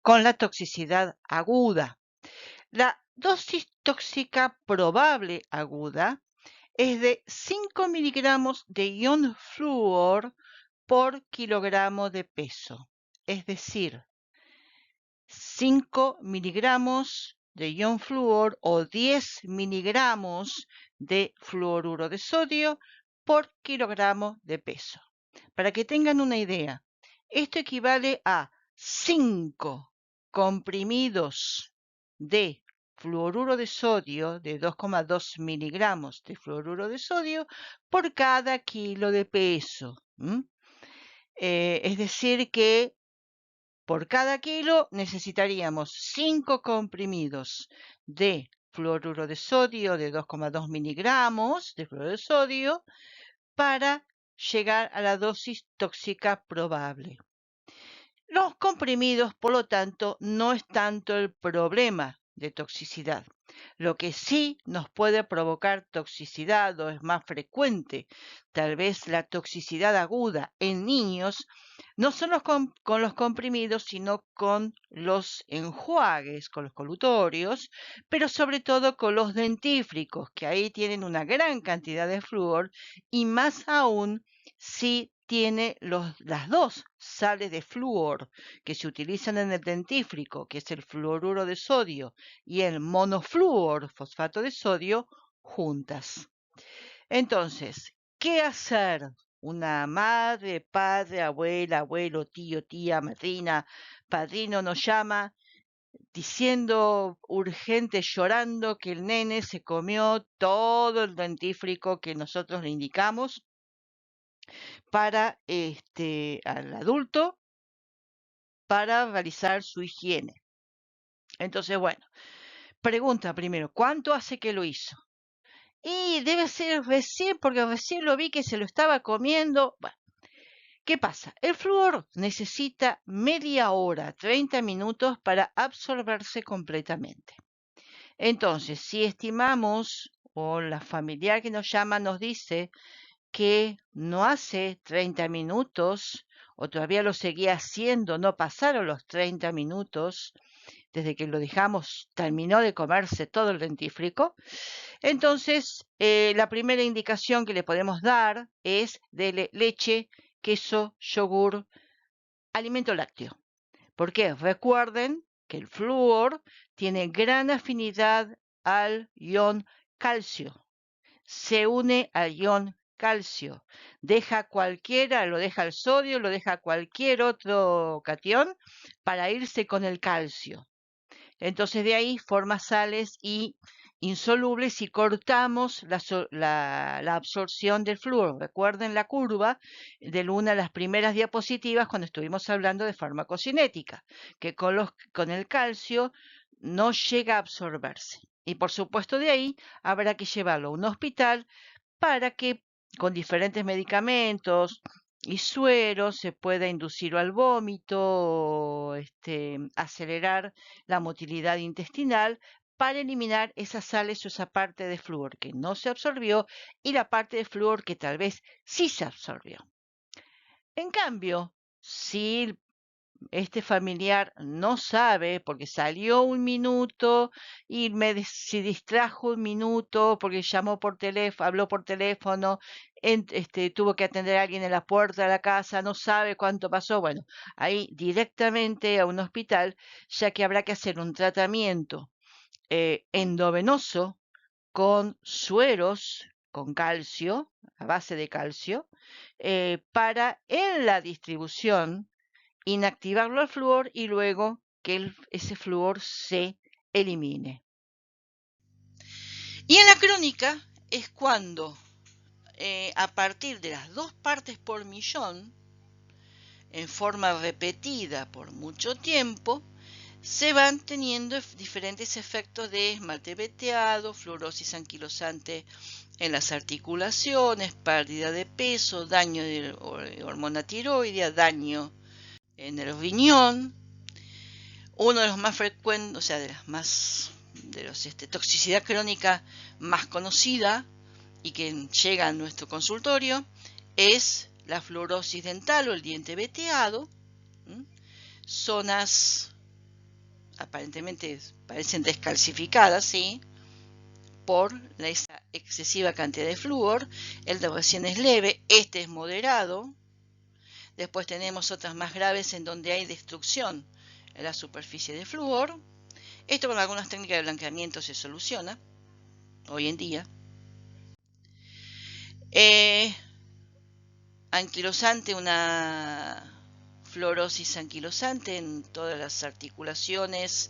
con la toxicidad aguda. La dosis tóxica probable aguda es de 5 miligramos de ion flúor por kilogramo de peso. Es decir, 5 miligramos de ion flúor o 10 miligramos de fluoruro de sodio por kilogramo de peso. Para que tengan una idea, esto equivale a 5 comprimidos de fluoruro de sodio de 2,2 miligramos de fluoruro de sodio por cada kilo de peso. Es decir que por cada kilo necesitaríamos 5 comprimidos de fluoruro de sodio de 2,2 miligramos de fluoruro de sodio para llegar a la dosis tóxica probable. Los comprimidos, por lo tanto, no es tanto el problema de toxicidad. Lo que sí nos puede provocar toxicidad o es más frecuente, tal vez la toxicidad aguda en niños, no son con los comprimidos, sino con los enjuagues, con los colutorios, pero sobre todo con los dentífricos, que ahí tienen una gran cantidad de flúor y más aún si tiene las dos sales de flúor que se utilizan en el dentífrico, que es el fluoruro de sodio y el monofluor fosfato de sodio, juntas. Entonces, ¿qué hacer? Una madre, padre, abuela, abuelo, tío, tía, madrina, padrino nos llama diciendo urgente, llorando que el nene se comió todo el dentífrico que nosotros le indicamos para al adulto para realizar su higiene. Entonces, bueno, pregunta primero, ¿cuánto hace que lo hizo? Y debe ser recién, porque recién lo vi que se lo estaba comiendo. Bueno, ¿qué pasa? El flúor necesita media hora, 30 minutos para absorberse completamente. Entonces, si estimamos, o la familiar que nos llama nos dice que no hace 30 minutos, o todavía lo seguía haciendo, no pasaron los 30 minutos, desde que lo dejamos, terminó de comerse todo el dentífrico, entonces la primera indicación que le podemos dar es de leche, queso, yogur, alimento lácteo. ¿Por qué? Recuerden que el flúor tiene gran afinidad al ion calcio. Se une al ion calcio. Deja cualquiera, lo deja el sodio, lo deja cualquier otro catión para irse con el calcio. Entonces de ahí forma sales y insolubles y cortamos la absorción del flúor. Recuerden la curva de una de las primeras diapositivas cuando estuvimos hablando de farmacocinética, que con el calcio no llega a absorberse. Y por supuesto de ahí habrá que llevarlo a un hospital para que con diferentes medicamentos y sueros se pueda inducir al vómito, acelerar la motilidad intestinal para eliminar esas sales o esa parte de flúor que no se absorbió y la parte de flúor que tal vez sí se absorbió. En cambio, si este familiar no sabe porque salió un minuto y se distrajo un minuto porque llamó por teléfono, habló por teléfono, tuvo que atender a alguien en la puerta de la casa, no sabe cuánto pasó. Bueno, ahí directamente a un hospital, ya que habrá que hacer un tratamiento endovenoso con sueros con calcio, a base de calcio, para en la distribución inactivarlo al flúor y luego que ese flúor se elimine. Y en la crónica es cuando, a partir de las 2 partes por millón, en forma repetida por mucho tiempo, se van teniendo diferentes efectos de esmalte veteado, fluorosis anquilosante en las articulaciones, pérdida de peso, daño de hormona tiroidea, daño en el riñón. Uno de los más frecuentes, o sea, de los toxicidad crónica más conocida y que llega a nuestro consultorio es la fluorosis dental o el diente veteado. Zonas aparentemente parecen descalcificadas, ¿sí? Por esa excesiva cantidad de flúor. El de recién es leve, este es moderado. Después tenemos otras más graves en donde hay destrucción en la superficie de flúor. Esto con algunas técnicas de blanqueamiento se soluciona hoy en día. Anquilosante, una fluorosis anquilosante en todas las articulaciones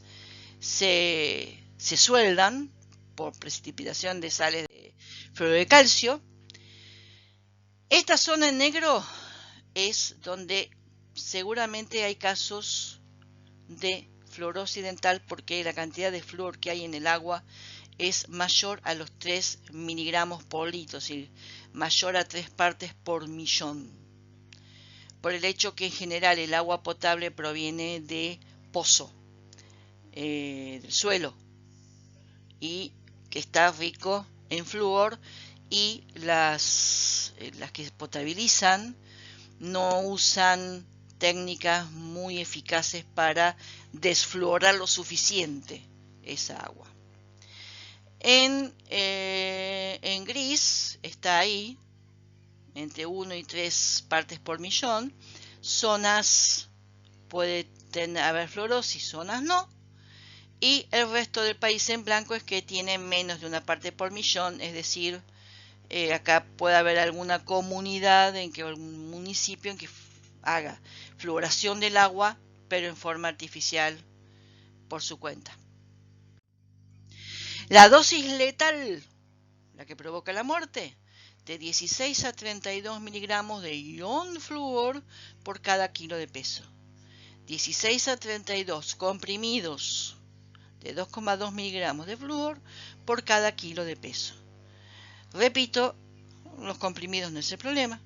se sueldan por precipitación de sales de fluoruro de calcio. Esta zona en negro es donde seguramente hay casos de fluorosis dental porque la cantidad de flúor que hay en el agua es mayor a los 3 miligramos por litro, es decir, mayor a 3 partes por millón. Por el hecho que en general el agua potable proviene de pozo, del suelo, y que está rico en flúor, y las que potabilizan no usan técnicas muy eficaces para desfluorar lo suficiente esa agua. En gris está ahí, entre 1 y 3 partes por millón. Zonas puede haber fluorosis, zonas no. Y el resto del país en blanco es que tiene menos de 1 parte por millón, es decir, acá puede haber alguna comunidad, algún municipio en que haga fluoración del agua, pero en forma artificial por su cuenta. La dosis letal, la que provoca la muerte, de 16 a 32 miligramos de ion flúor por cada kilo de peso. 16 a 32 comprimidos de 2,2 miligramos de flúor por cada kilo de peso. Repito, los comprimidos no es el problema.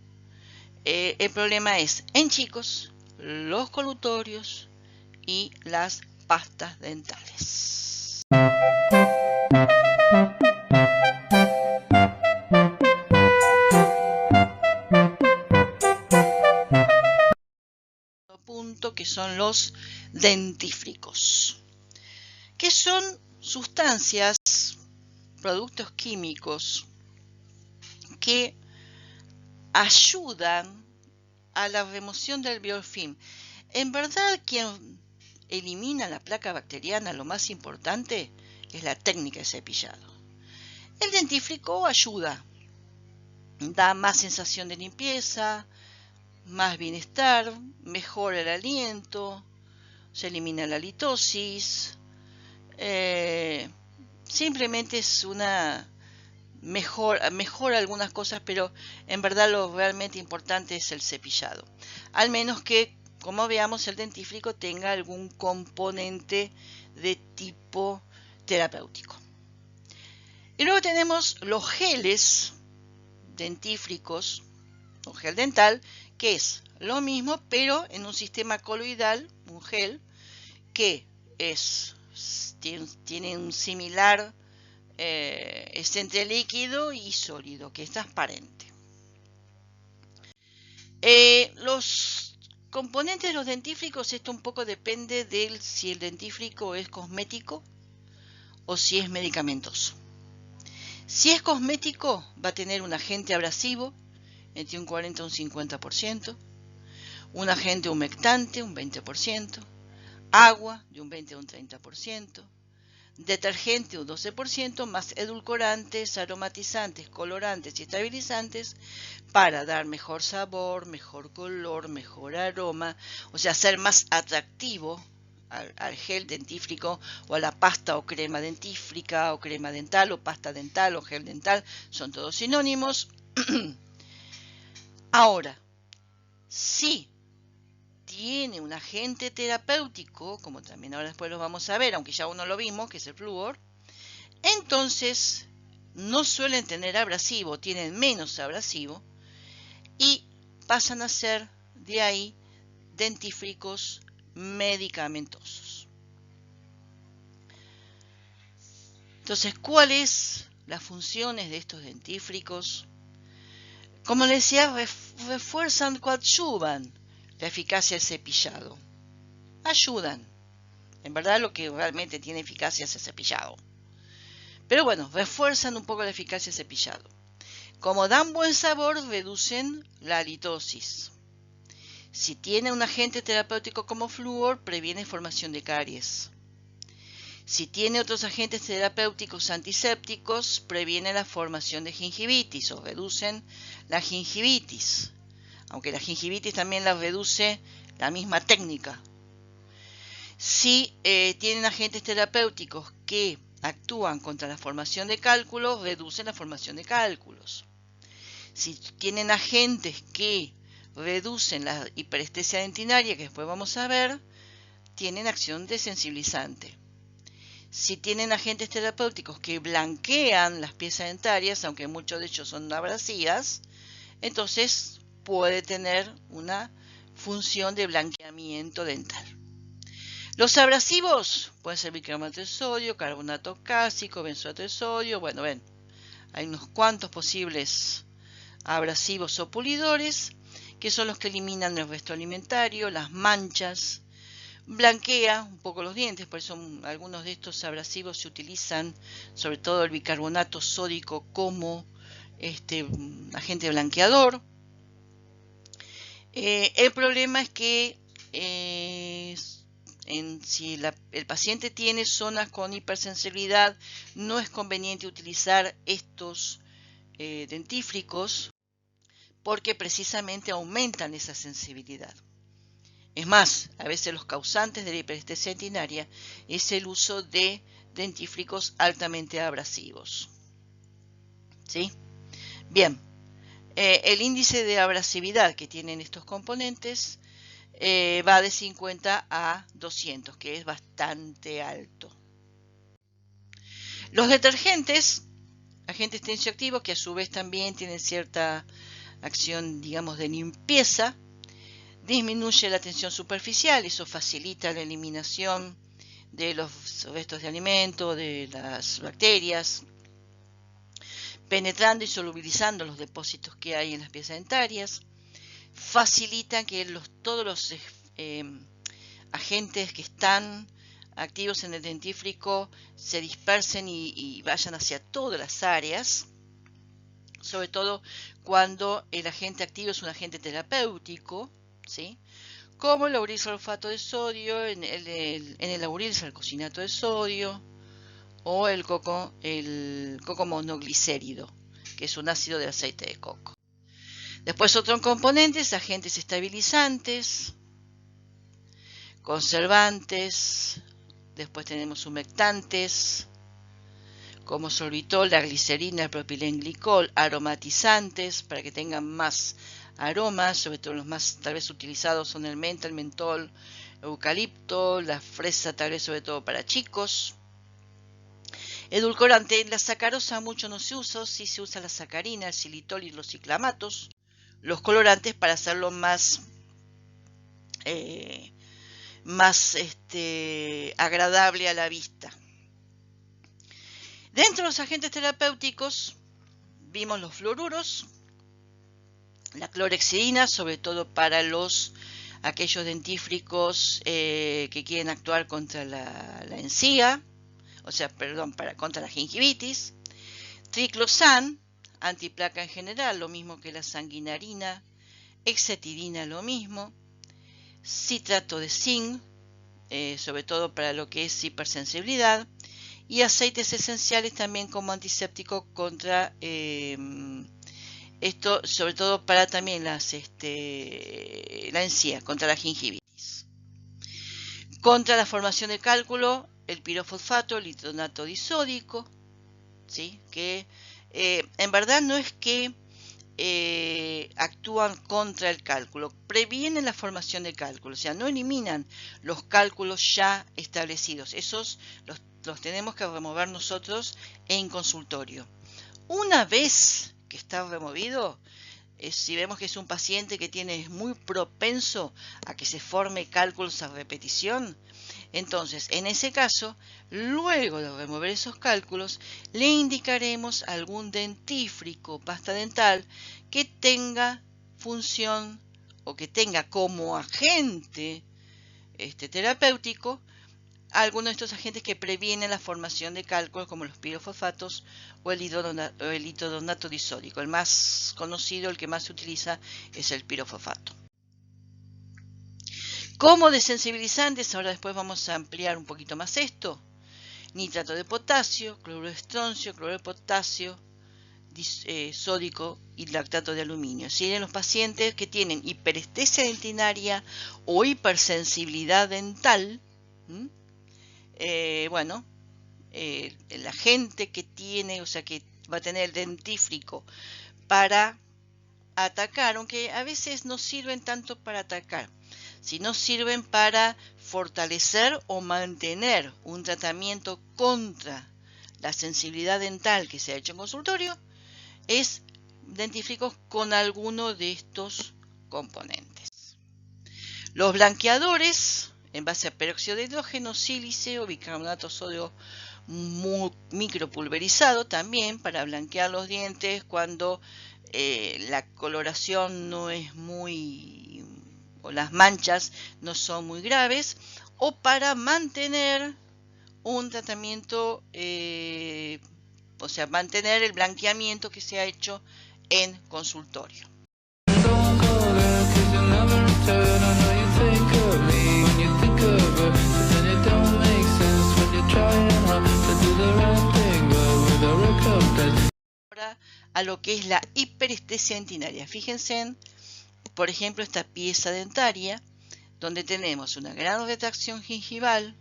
El problema es en chicos, los colutorios y las pastas dentales. Punto que son los dentífricos, que son sustancias, productos químicos que ayudan a la remoción del biofilm. En verdad, quien elimina la placa bacteriana, lo más importante es la técnica de cepillado. El dentífrico ayuda, da más sensación de limpieza, más bienestar, mejora el aliento, se elimina la litosis, simplemente es una mejora algunas cosas, pero en verdad lo realmente importante es el cepillado, al menos que, como veamos, el dentífrico tenga algún componente de tipo terapéutico. Y luego tenemos los geles dentífricos o gel dental, que es lo mismo pero en un sistema coloidal, un gel que tiene un similar, es entre líquido y sólido, que es transparente. Los componentes de los dentífricos, esto un poco depende de si el dentífrico es cosmético o si es medicamentoso. Si es cosmético, va a tener un agente abrasivo entre un 40 y un 50%, un agente humectante un 20%, agua de un 20 a un 30%, detergente un 12%, más edulcorantes, aromatizantes, colorantes y estabilizantes para dar mejor sabor, mejor color, mejor aroma, o sea, hacer más atractivo al gel dentífrico o a la pasta o crema dentífrica o crema dental o pasta dental o gel dental, son todos sinónimos. Ahora, si tiene un agente terapéutico, como también ahora después lo vamos a ver, aunque ya uno lo vimos, que es el flúor, entonces no suelen tener abrasivo, tienen menos abrasivo y pasan a ser de ahí dentífricos medicamentosos. Entonces, ¿cuáles las funciones de estos dentífricos? Como les decía, refuerzan, coadyuvan la eficacia del cepillado. Ayudan. En verdad lo que realmente tiene eficacia es el cepillado. Pero bueno, refuerzan un poco la eficacia del cepillado. Como dan buen sabor, reducen la halitosis. Si tiene un agente terapéutico como flúor, previene formación de caries. Si tiene otros agentes terapéuticos antisépticos, previene la formación de gingivitis o reducen la gingivitis. Aunque la gingivitis también la reduce la misma técnica. Si tienen agentes terapéuticos que actúan contra la formación de cálculos, reducen la formación de cálculos. Si tienen agentes que reducen la hiperestesia dentinaria, que después vamos a ver, tienen acción desensibilizante. Si tienen agentes terapéuticos que blanquean las piezas dentarias, aunque muchos de ellos son abrasivas, entonces puede tener una función de blanqueamiento dental. Los abrasivos pueden ser bicarbonato de sodio, carbonato cálcico, benzoato de sodio. Bueno, ven, hay unos cuantos posibles abrasivos o pulidores, que son los que eliminan el resto alimentario, las manchas, blanquea un poco los dientes, por eso algunos de estos abrasivos se utilizan, sobre todo el bicarbonato sódico, como agente blanqueador. El problema es que si el paciente tiene zonas con hipersensibilidad, no es conveniente utilizar estos dentífricos porque precisamente aumentan esa sensibilidad. Es más, a veces los causantes de la hiperestesia dentinaria es el uso de dentífricos altamente abrasivos. ¿Sí? Bien, el índice de abrasividad que tienen estos componentes va de 50 a 200, que es bastante alto. Los detergentes, agentes tensioactivos, que a su vez también tienen cierta acción, digamos, de limpieza, disminuye la tensión superficial, eso facilita la eliminación de los restos de alimento, de las bacterias, penetrando y solubilizando los depósitos que hay en las piezas dentarias, facilitan que todos los agentes que están activos en el dentífrico se dispersen y vayan hacia todas las áreas, sobre todo cuando el agente activo es un agente terapéutico, ¿sí? Como el lauril-sulfato de sodio, en el lauril-salcosinato de sodio, o el coco monoglicérido, que es un ácido de aceite de coco. Después otros componentes, agentes estabilizantes, conservantes, después tenemos humectantes, como sorbitol, la glicerina, el propilenglicol, aromatizantes, para que tengan más aromas, sobre todo los más tal vez utilizados son el menta, el mentol, el eucalipto, la fresa tal vez sobre todo para chicos. Edulcorante, la sacarosa mucho no se usa, sí se usa la sacarina, el xilitol y los ciclamatos. Los colorantes para hacerlo más agradable a la vista. Dentro de los agentes terapéuticos vimos los fluoruros, la clorhexidina, sobre todo para aquellos dentífricos que quieren actuar contra la encía, contra la gingivitis. Triclosan, antiplaca en general, lo mismo que la sanguinarina. Hexetidina, lo mismo. Citrato de zinc, sobre todo para lo que es hipersensibilidad. Y aceites esenciales también como antiséptico contra esto, sobre todo para también la encía, contra la gingivitis. Contra la formación de cálculo, el pirofosfato, el hidronato disódico, ¿sí? Que en verdad no es que actúan contra el cálculo, previenen la formación de cálculos, o sea, no eliminan los cálculos ya establecidos, esos los tenemos que remover nosotros en consultorio. Una vez que está removido, si vemos que es un paciente que es muy propenso a que se forme cálculos a repetición, entonces, en ese caso, luego de remover esos cálculos, le indicaremos algún dentífrico, pasta dental, que tenga función o que tenga como agente terapéutico algunos de estos agentes que previenen la formación de cálculos, como los pirofosfatos o el hidronato disódico. El más conocido, el que más se utiliza, es el pirofosfato. Como desensibilizantes, ahora después vamos a ampliar un poquito más esto. Nitrato de potasio, cloruro de estroncio, cloruro de potasio, sódico y lactato de aluminio. Si en los pacientes que tienen hiperestesia dentinaria o hipersensibilidad dental, el agente que tiene, o sea, que va a tener el dentífrico para atacar, aunque a veces no sirven tanto para atacar, sino sirven para fortalecer o mantener un tratamiento contra la sensibilidad dental que se ha hecho en consultorio, es dentífricos con alguno de estos componentes. Los blanqueadores, en base a peróxido de hidrógeno, sílice o bicarbonato de sodio micropulverizado, también para blanquear los dientes cuando la coloración no es muy, o las manchas no son muy graves, o para mantener un tratamiento, o sea, mantener el blanqueamiento que se ha hecho en consultorio. Ahora a lo que es la hiperestesia dentinaria. Fíjense, por ejemplo, esta pieza dentaria, donde tenemos una gran retracción gingival,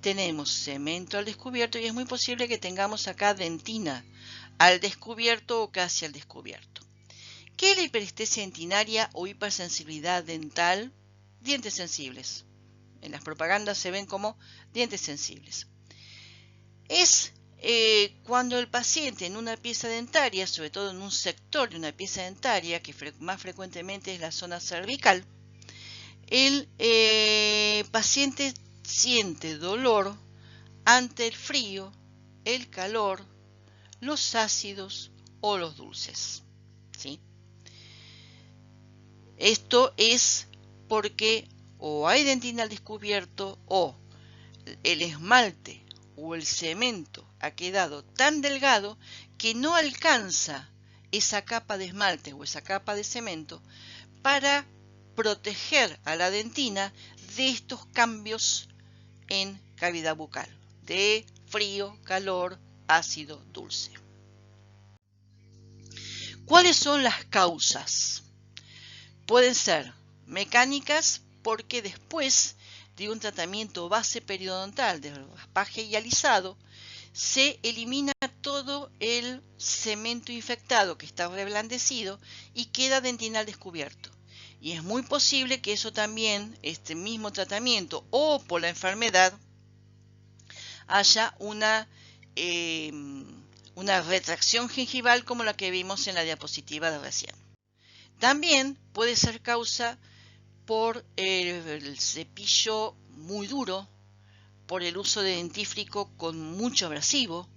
tenemos cemento al descubierto y es muy posible que tengamos acá dentina al descubierto o casi al descubierto. ¿Qué es la hiperestesia dentinaria o hipersensibilidad dental? dientes sensibles. En las propagandas se ven como dientes sensibles. Es cuando el paciente en una pieza dentaria, sobre todo en un sector de una pieza dentaria, que más frecuentemente es la zona cervical, el paciente siente dolor ante el frío, el calor, los ácidos o los dulces. ¿Sí? Esto es porque o hay dentina al descubierto o el esmalte o el cemento ha quedado tan delgado que no alcanza esa capa de esmalte o esa capa de cemento para proteger a la dentina de estos cambios en cavidad bucal, de frío, calor, ácido, dulce. ¿Cuáles son las causas? Pueden ser mecánicas porque después de un tratamiento base periodontal de raspaje y alisado, se elimina todo el cemento infectado que está reblandecido y queda dentina al descubierto. Y es muy posible que eso también, este mismo tratamiento o por la enfermedad, haya una retracción gingival como la que vimos en la diapositiva de recién. También puede ser causa por el cepillo muy duro, por el uso de dentífrico con mucho abrasivo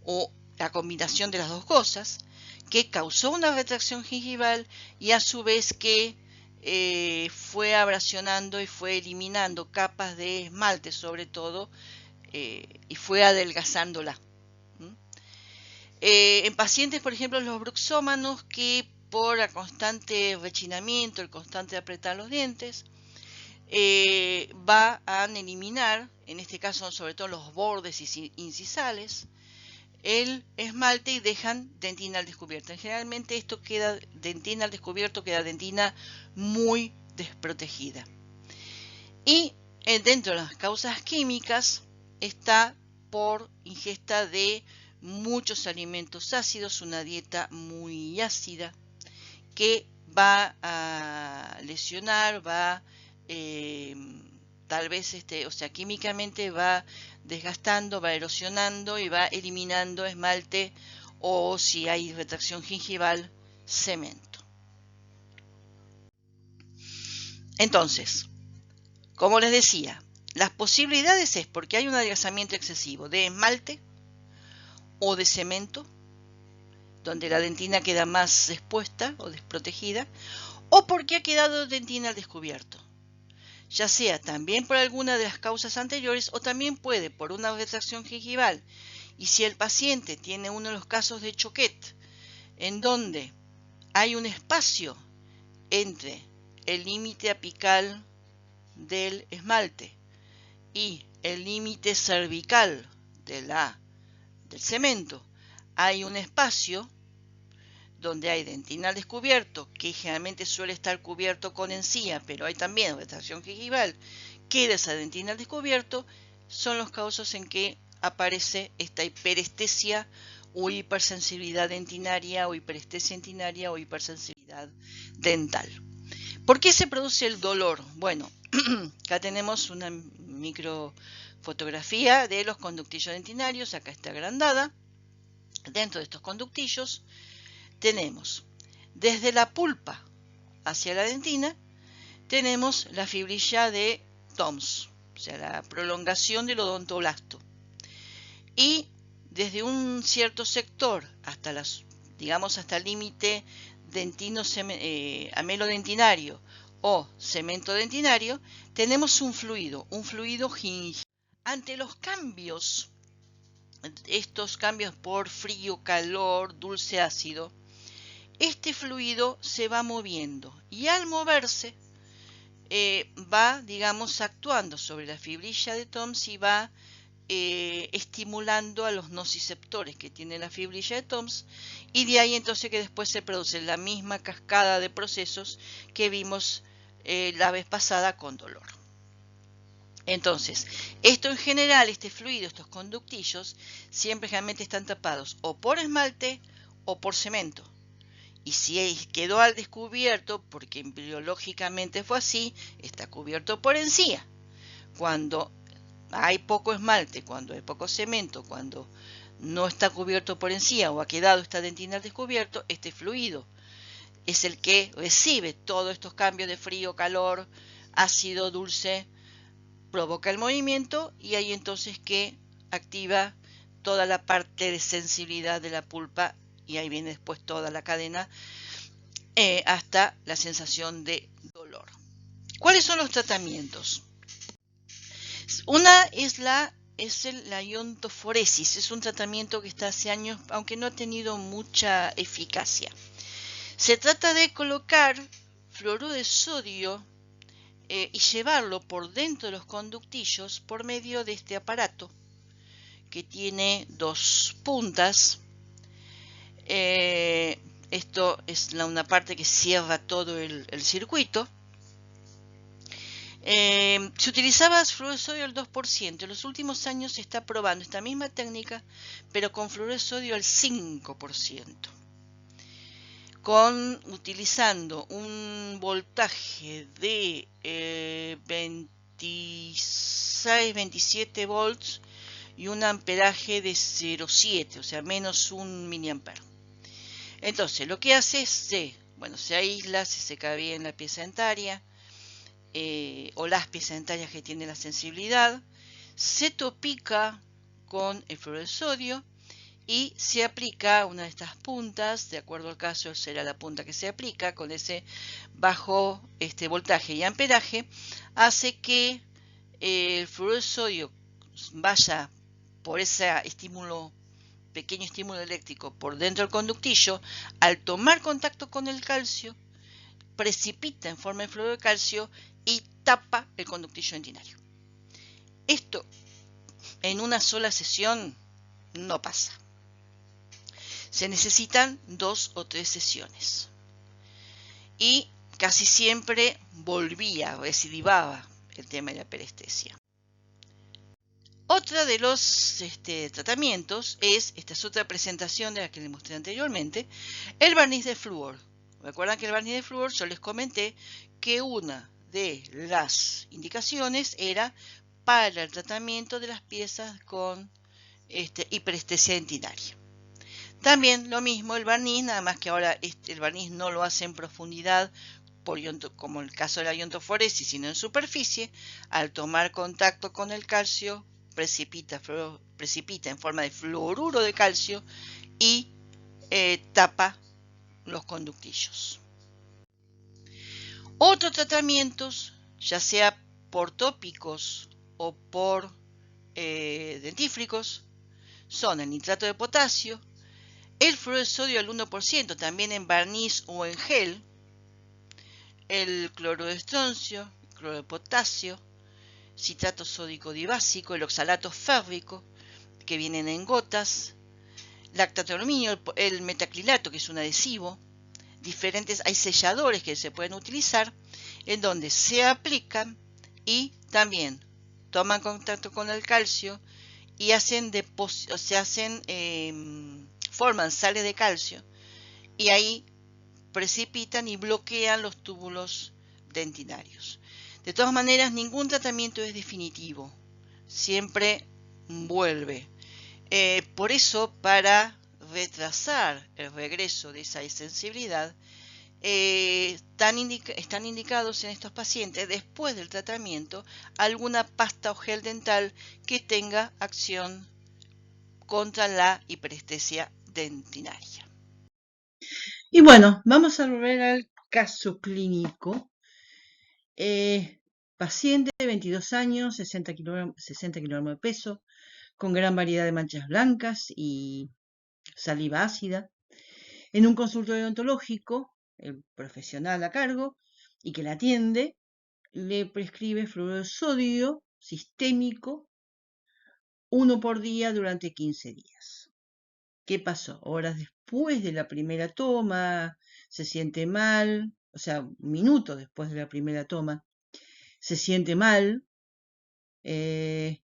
o la combinación de las dos cosas, que causó una retracción gingival y a su vez que fue abrasionando y fue eliminando capas de esmalte sobre todo y fue adelgazándola. En pacientes, por ejemplo, los bruxómanos, que por el constante rechinamiento, el constante apretar los dientes, va a eliminar, en este caso sobre todo los bordes incisales, el esmalte y dejan dentina al descubierto. Generalmente esto queda dentina al descubierto, queda dentina muy desprotegida. Y dentro de las causas químicas está por ingesta de muchos alimentos ácidos, una dieta muy ácida que va a lesionar, va tal vez, químicamente va desgastando, va erosionando y va eliminando esmalte o si hay retracción gingival, cemento. Entonces, como les decía, las posibilidades es porque hay un adelgazamiento excesivo de esmalte o de cemento, donde la dentina queda más expuesta o desprotegida, o porque ha quedado dentina al descubierto, ya sea también por alguna de las causas anteriores o también puede por una retracción gingival. Y si el paciente tiene uno de los casos de Choquet, en donde hay un espacio entre el límite apical del esmalte y el límite cervical del cemento, hay un espacio donde hay dentina al descubierto, que generalmente suele estar cubierto con encía, pero hay también retracción gingival, queda esa dentina al descubierto, son los casos en que aparece esta hiperestesia o hipersensibilidad dentinaria o hiperestesia dentinaria o hipersensibilidad dental. ¿Por qué se produce el dolor? Bueno, acá tenemos una microfotografía de los conductillos dentinarios, acá está agrandada. Dentro de estos conductillos tenemos desde la pulpa hacia la dentina, tenemos la fibrilla de Toms, o sea, la prolongación del odontoblasto. Y desde un cierto sector hasta hasta el límite amelodentinario o cemento dentinario, tenemos un fluido gingival. Ante los cambios, estos cambios por frío, calor, dulce, ácido, este fluido se va moviendo y al moverse va, actuando sobre la fibrilla de Toms y va estimulando a los nociceptores que tiene la fibrilla de Toms, y de ahí entonces que después se produce la misma cascada de procesos que vimos la vez pasada con dolor. Entonces, esto en general, este fluido, estos conductillos, siempre generalmente están tapados o por esmalte o por cemento. Y si quedó al descubierto, porque biológicamente fue así, está cubierto por encía. Cuando hay poco esmalte, cuando hay poco cemento, cuando no está cubierto por encía o ha quedado esta dentina al descubierto, este fluido es el que recibe todos estos cambios de frío, calor, ácido, dulce, provoca el movimiento y ahí entonces que activa toda la parte de sensibilidad de la pulpa y ahí viene después toda la cadena hasta la sensación de dolor. ¿Cuáles son los tratamientos? Una es la iontoforesis, es un tratamiento que está hace años, aunque no ha tenido mucha eficacia. Se trata de colocar fluoruro de sodio y llevarlo por dentro de los conductillos por medio de este aparato que tiene dos puntas. Esto es una parte que cierra todo el circuito. Se utilizaba fluoruro de sodio al 2%. En los últimos años se está probando esta misma técnica, pero con fluoruro de sodio al 5%. Utilizando un voltaje de 26-27 volts y un amperaje de 0,7, o sea, menos 1 miliampere. Entonces, lo que hace es, se aísla, se seca bien la pieza dentaria, o las piezas dentarias que tienen la sensibilidad, se topica con el fluoruro de sodio y se aplica una de estas puntas, de acuerdo al caso será la punta que se aplica, con ese bajo voltaje y amperaje, hace que el fluoruro de sodio vaya por ese pequeño estímulo eléctrico por dentro del conductillo. Al tomar contacto con el calcio, precipita en forma de fluoruro de calcio y tapa el conductillo dentinario. Esto en una sola sesión no pasa. Se necesitan 2 o 3 sesiones. Y casi siempre recidivaba el tema de la perestesia. Otra de los tratamientos esta es otra presentación de la que les mostré anteriormente, el barniz de flúor. Recuerdan que el barniz de flúor yo les comenté que una de las indicaciones era para el tratamiento de las piezas con hiperestesia dentinaria. También lo mismo el barniz, nada más que ahora el barniz no lo hace en profundidad como el caso de la iontoforesis, sino en superficie. Al tomar contacto con el calcio, precipita en forma de fluoruro de calcio y tapa los conductillos. Otros tratamientos, ya sea por tópicos o por dentífricos, son el nitrato de potasio, el fluoruro de sodio al 1%, también en barniz o en gel, el cloro de estroncio, el cloro de potasio, citrato sódico dibásico, el oxalato férrico, que vienen en gotas, lactato de aluminio, el metacrilato, que es un adhesivo, hay selladores que se pueden utilizar, en donde se aplican y también toman contacto con el calcio y forman sales de calcio y ahí precipitan y bloquean los túbulos dentinarios. De todas maneras, ningún tratamiento es definitivo, siempre vuelve. Por eso, para retrasar el regreso de esa sensibilidad, están indicados en estos pacientes, después del tratamiento, alguna pasta o gel dental que tenga acción contra la hiperestesia dentinaria. Y bueno, vamos a volver al caso clínico. Paciente de 22 años, 60 kilogramos de peso, con gran variedad de manchas blancas y saliva ácida. En un consultorio odontológico, el profesional a cargo y que la atiende le prescribe fluoruro de sodio sistémico 1 por día durante 15 días. ¿Qué pasó? Horas después de la primera toma, se siente mal, o sea, minutos después de la primera toma, se siente mal, es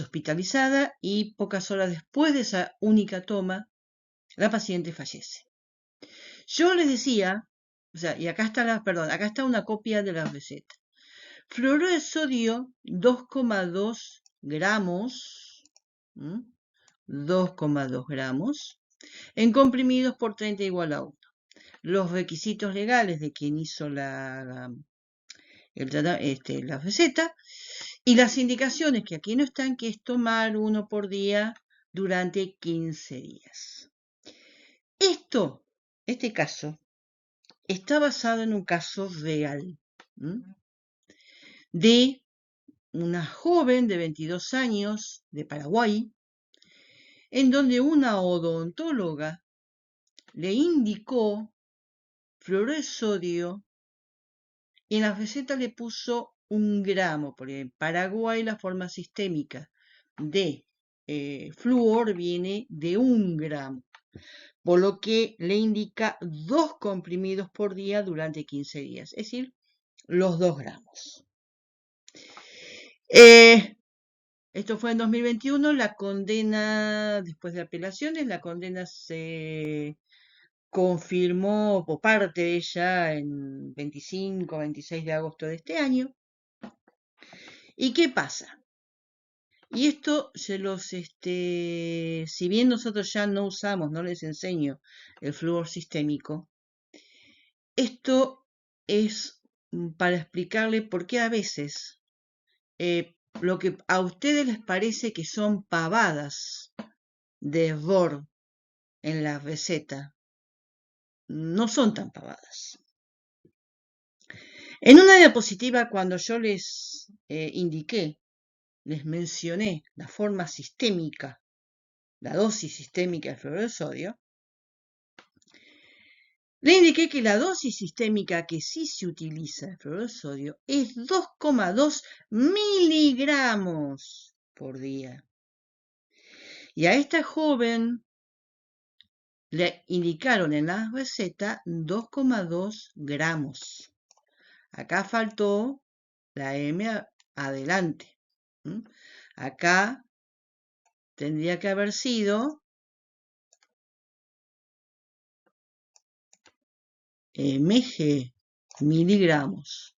hospitalizada y pocas horas después de esa única toma, la paciente fallece. Yo les decía, o sea, y acá está acá está una copia de la receta. Fluoruro de sodio, 2,2 gramos, 2,2 gramos, en comprimidos por 30 igual a 1. Los requisitos legales de quien hizo la receta y las indicaciones que aquí no están, que es tomar uno por día durante 15 días. Este caso, está basado en un caso real de una joven de 22 años de Paraguay, en donde una odontóloga le indicó fluoruro de sodio y en la receta le puso 1 gramo, porque en Paraguay la forma sistémica de flúor viene de 1 gramo, por lo que le indica 2 comprimidos por día durante 15 días, es decir, los 2 gramos. Esto fue en 2021, la condena, después de apelaciones, la condena se confirmó por parte de ella en 25, 26 de agosto de este año. ¿Y qué pasa? Y esto se los, si bien nosotros ya no usamos, no les enseño el flúor sistémico, esto es para explicarle por qué a veces lo que a ustedes les parece que son pavadas de error en la receta, no son tan pavadas. En una diapositiva, cuando yo les indiqué, les mencioné la forma sistémica, la dosis sistémica de fluoruro de sodio, le indiqué que la dosis sistémica que sí se utiliza de fluoruro de sodio es 2,2 miligramos por día. Y a esta joven le indicaron en la receta 2,2 gramos. Acá faltó la M adelante. Acá tendría que haber sido mg, miligramos.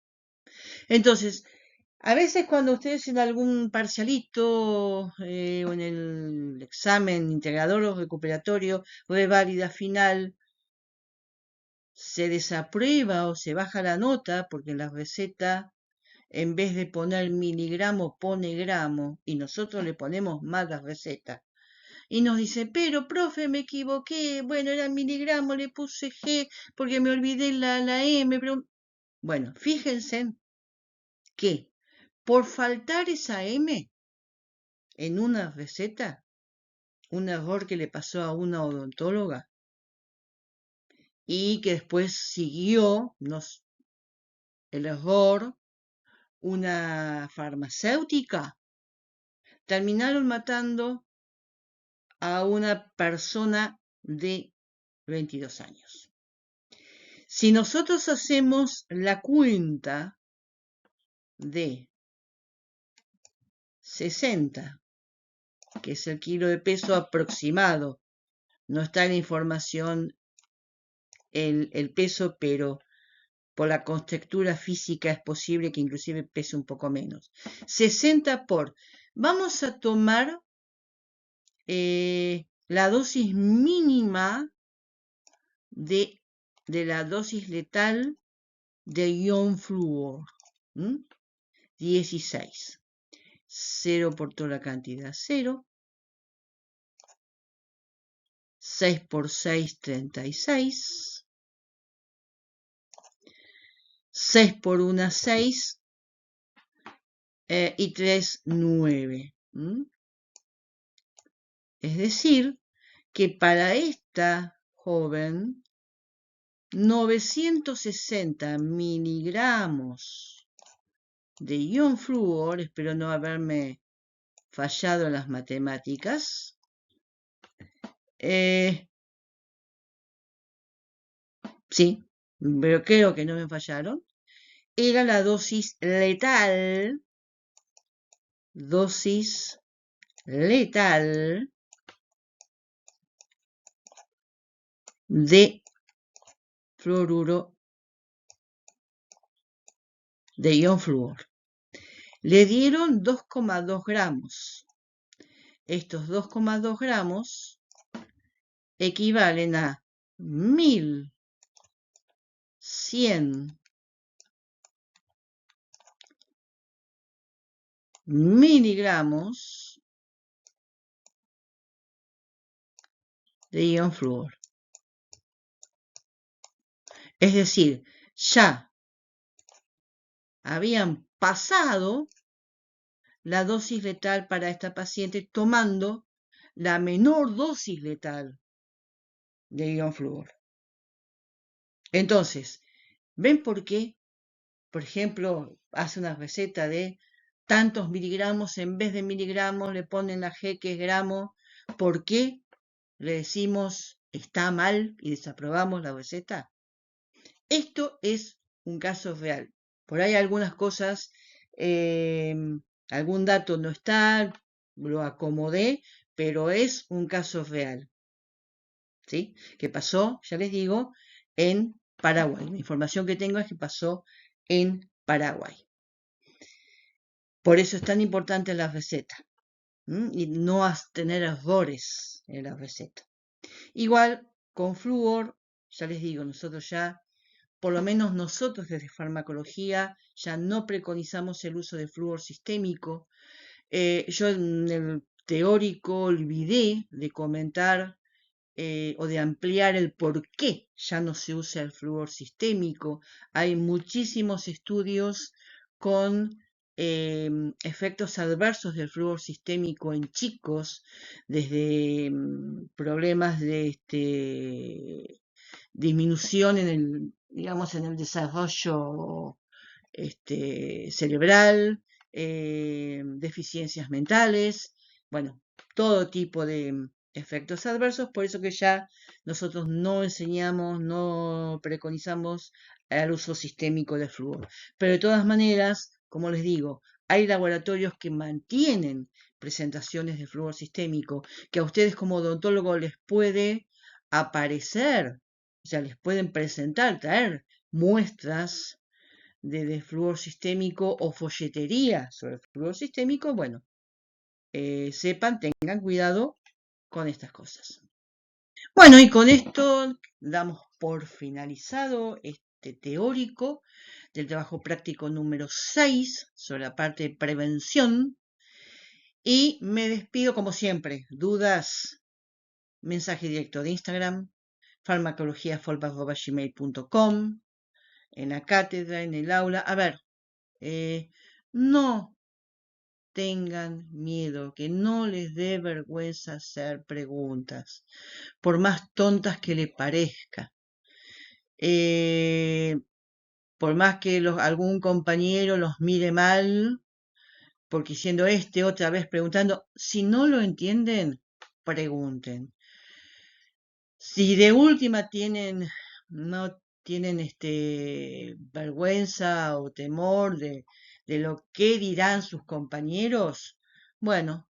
Entonces, a veces cuando ustedes en algún parcialito o en el examen integrador o recuperatorio o de válida final se desaprueba o se baja la nota porque en la receta en vez de poner miligramo pone gramo y nosotros le ponemos mal la receta. Y nos dice, pero profe, me equivoqué, bueno, era miligramo, le puse G porque me olvidé la M, pero... Bueno, fíjense que por faltar esa M en una receta, un error que le pasó a una odontóloga y que después siguió el error una farmacéutica, terminaron matando a una persona de 22 años. Si nosotros hacemos la cuenta de 60, que es el kilo de peso aproximado, no está en la información el peso, pero por la contextura física es posible que inclusive pese un poco menos. 60 por, vamos a tomar la dosis mínima de la dosis letal de ion flúor. 16. 0 por toda la cantidad, 0. 6 por 6, 36. 6 por 1, 6. Y 3, 9. Es decir, que para esta joven, 960 miligramos de ion flúor, espero no haberme fallado en las matemáticas, sí, pero creo que no me fallaron, era la dosis letal de fluoruro de ion flúor. Le dieron 2,2 gramos. Estos 2,2 gramos equivalen a 1100 miligramos de ion flúor. Es decir, ya habían pasado la dosis letal para esta paciente tomando la menor dosis letal de ion flúor. Entonces, ¿ven por qué? Por ejemplo, hace una receta de tantos miligramos, en vez de miligramos le ponen la G que es gramo. ¿Por qué le decimos está mal y desaprobamos la receta? Esto es un caso real. Por ahí algunas cosas, algún dato no está, lo acomodé, pero es un caso real. ¿Sí? Que pasó, ya les digo, en Paraguay. La información que tengo es que pasó en Paraguay. Por eso es tan importante la receta. Y no tener errores en la receta. Igual, con flúor, ya les digo, nosotros ya, por lo menos nosotros desde farmacología, ya no preconizamos el uso de flúor sistémico. Yo en el teórico olvidé de comentar o de ampliar el por qué ya no se usa el flúor sistémico. Hay muchísimos estudios con efectos adversos del flúor sistémico en chicos, desde problemas de disminución en el, digamos, en el desarrollo cerebral, deficiencias mentales, bueno, todo tipo de efectos adversos, por eso que ya nosotros no enseñamos, no preconizamos el uso sistémico de flúor. Pero de todas maneras, como les digo, hay laboratorios que mantienen presentaciones de flúor sistémico que a ustedes como odontólogo les puede aparecer, o sea, les pueden presentar, traer muestras de flúor sistémico o folletería sobre el flúor sistémico, bueno, sepan, tengan cuidado con estas cosas. Bueno, y con esto damos por finalizado este teórico del trabajo práctico número 6 sobre la parte de prevención. Y me despido como siempre. Dudas, mensaje directo de Instagram, farmacologiafolpa@gmail.com, en la cátedra, en el aula. A ver, no tengan miedo, que no les dé vergüenza hacer preguntas, por más tontas que le parezca. Por más que algún compañero los mire mal, porque siendo otra vez preguntando, si no lo entienden, pregunten. Si de última no tienen vergüenza o temor de lo que dirán sus compañeros, bueno,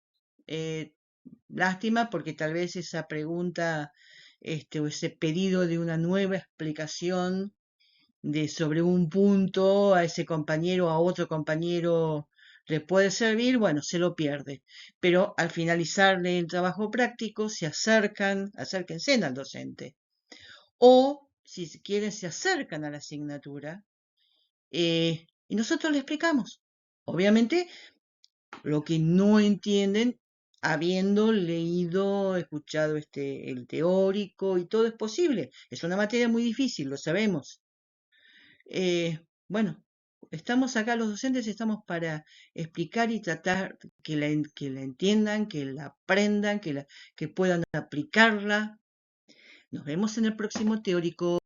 lástima porque tal vez esa pregunta o ese pedido de una nueva explicación sobre un punto a ese compañero, a otro compañero le puede servir, bueno, se lo pierde. Pero al finalizar el trabajo práctico se acérquense al docente. O, si quieren, se acercan a la asignatura y nosotros le explicamos. Obviamente, lo que no entienden, habiendo leído, escuchado el teórico y todo es posible. Es una materia muy difícil, lo sabemos. Bueno, estamos acá los docentes, estamos para explicar y tratar que la entiendan, que la aprendan, que puedan aplicarla. Nos vemos en el próximo teórico.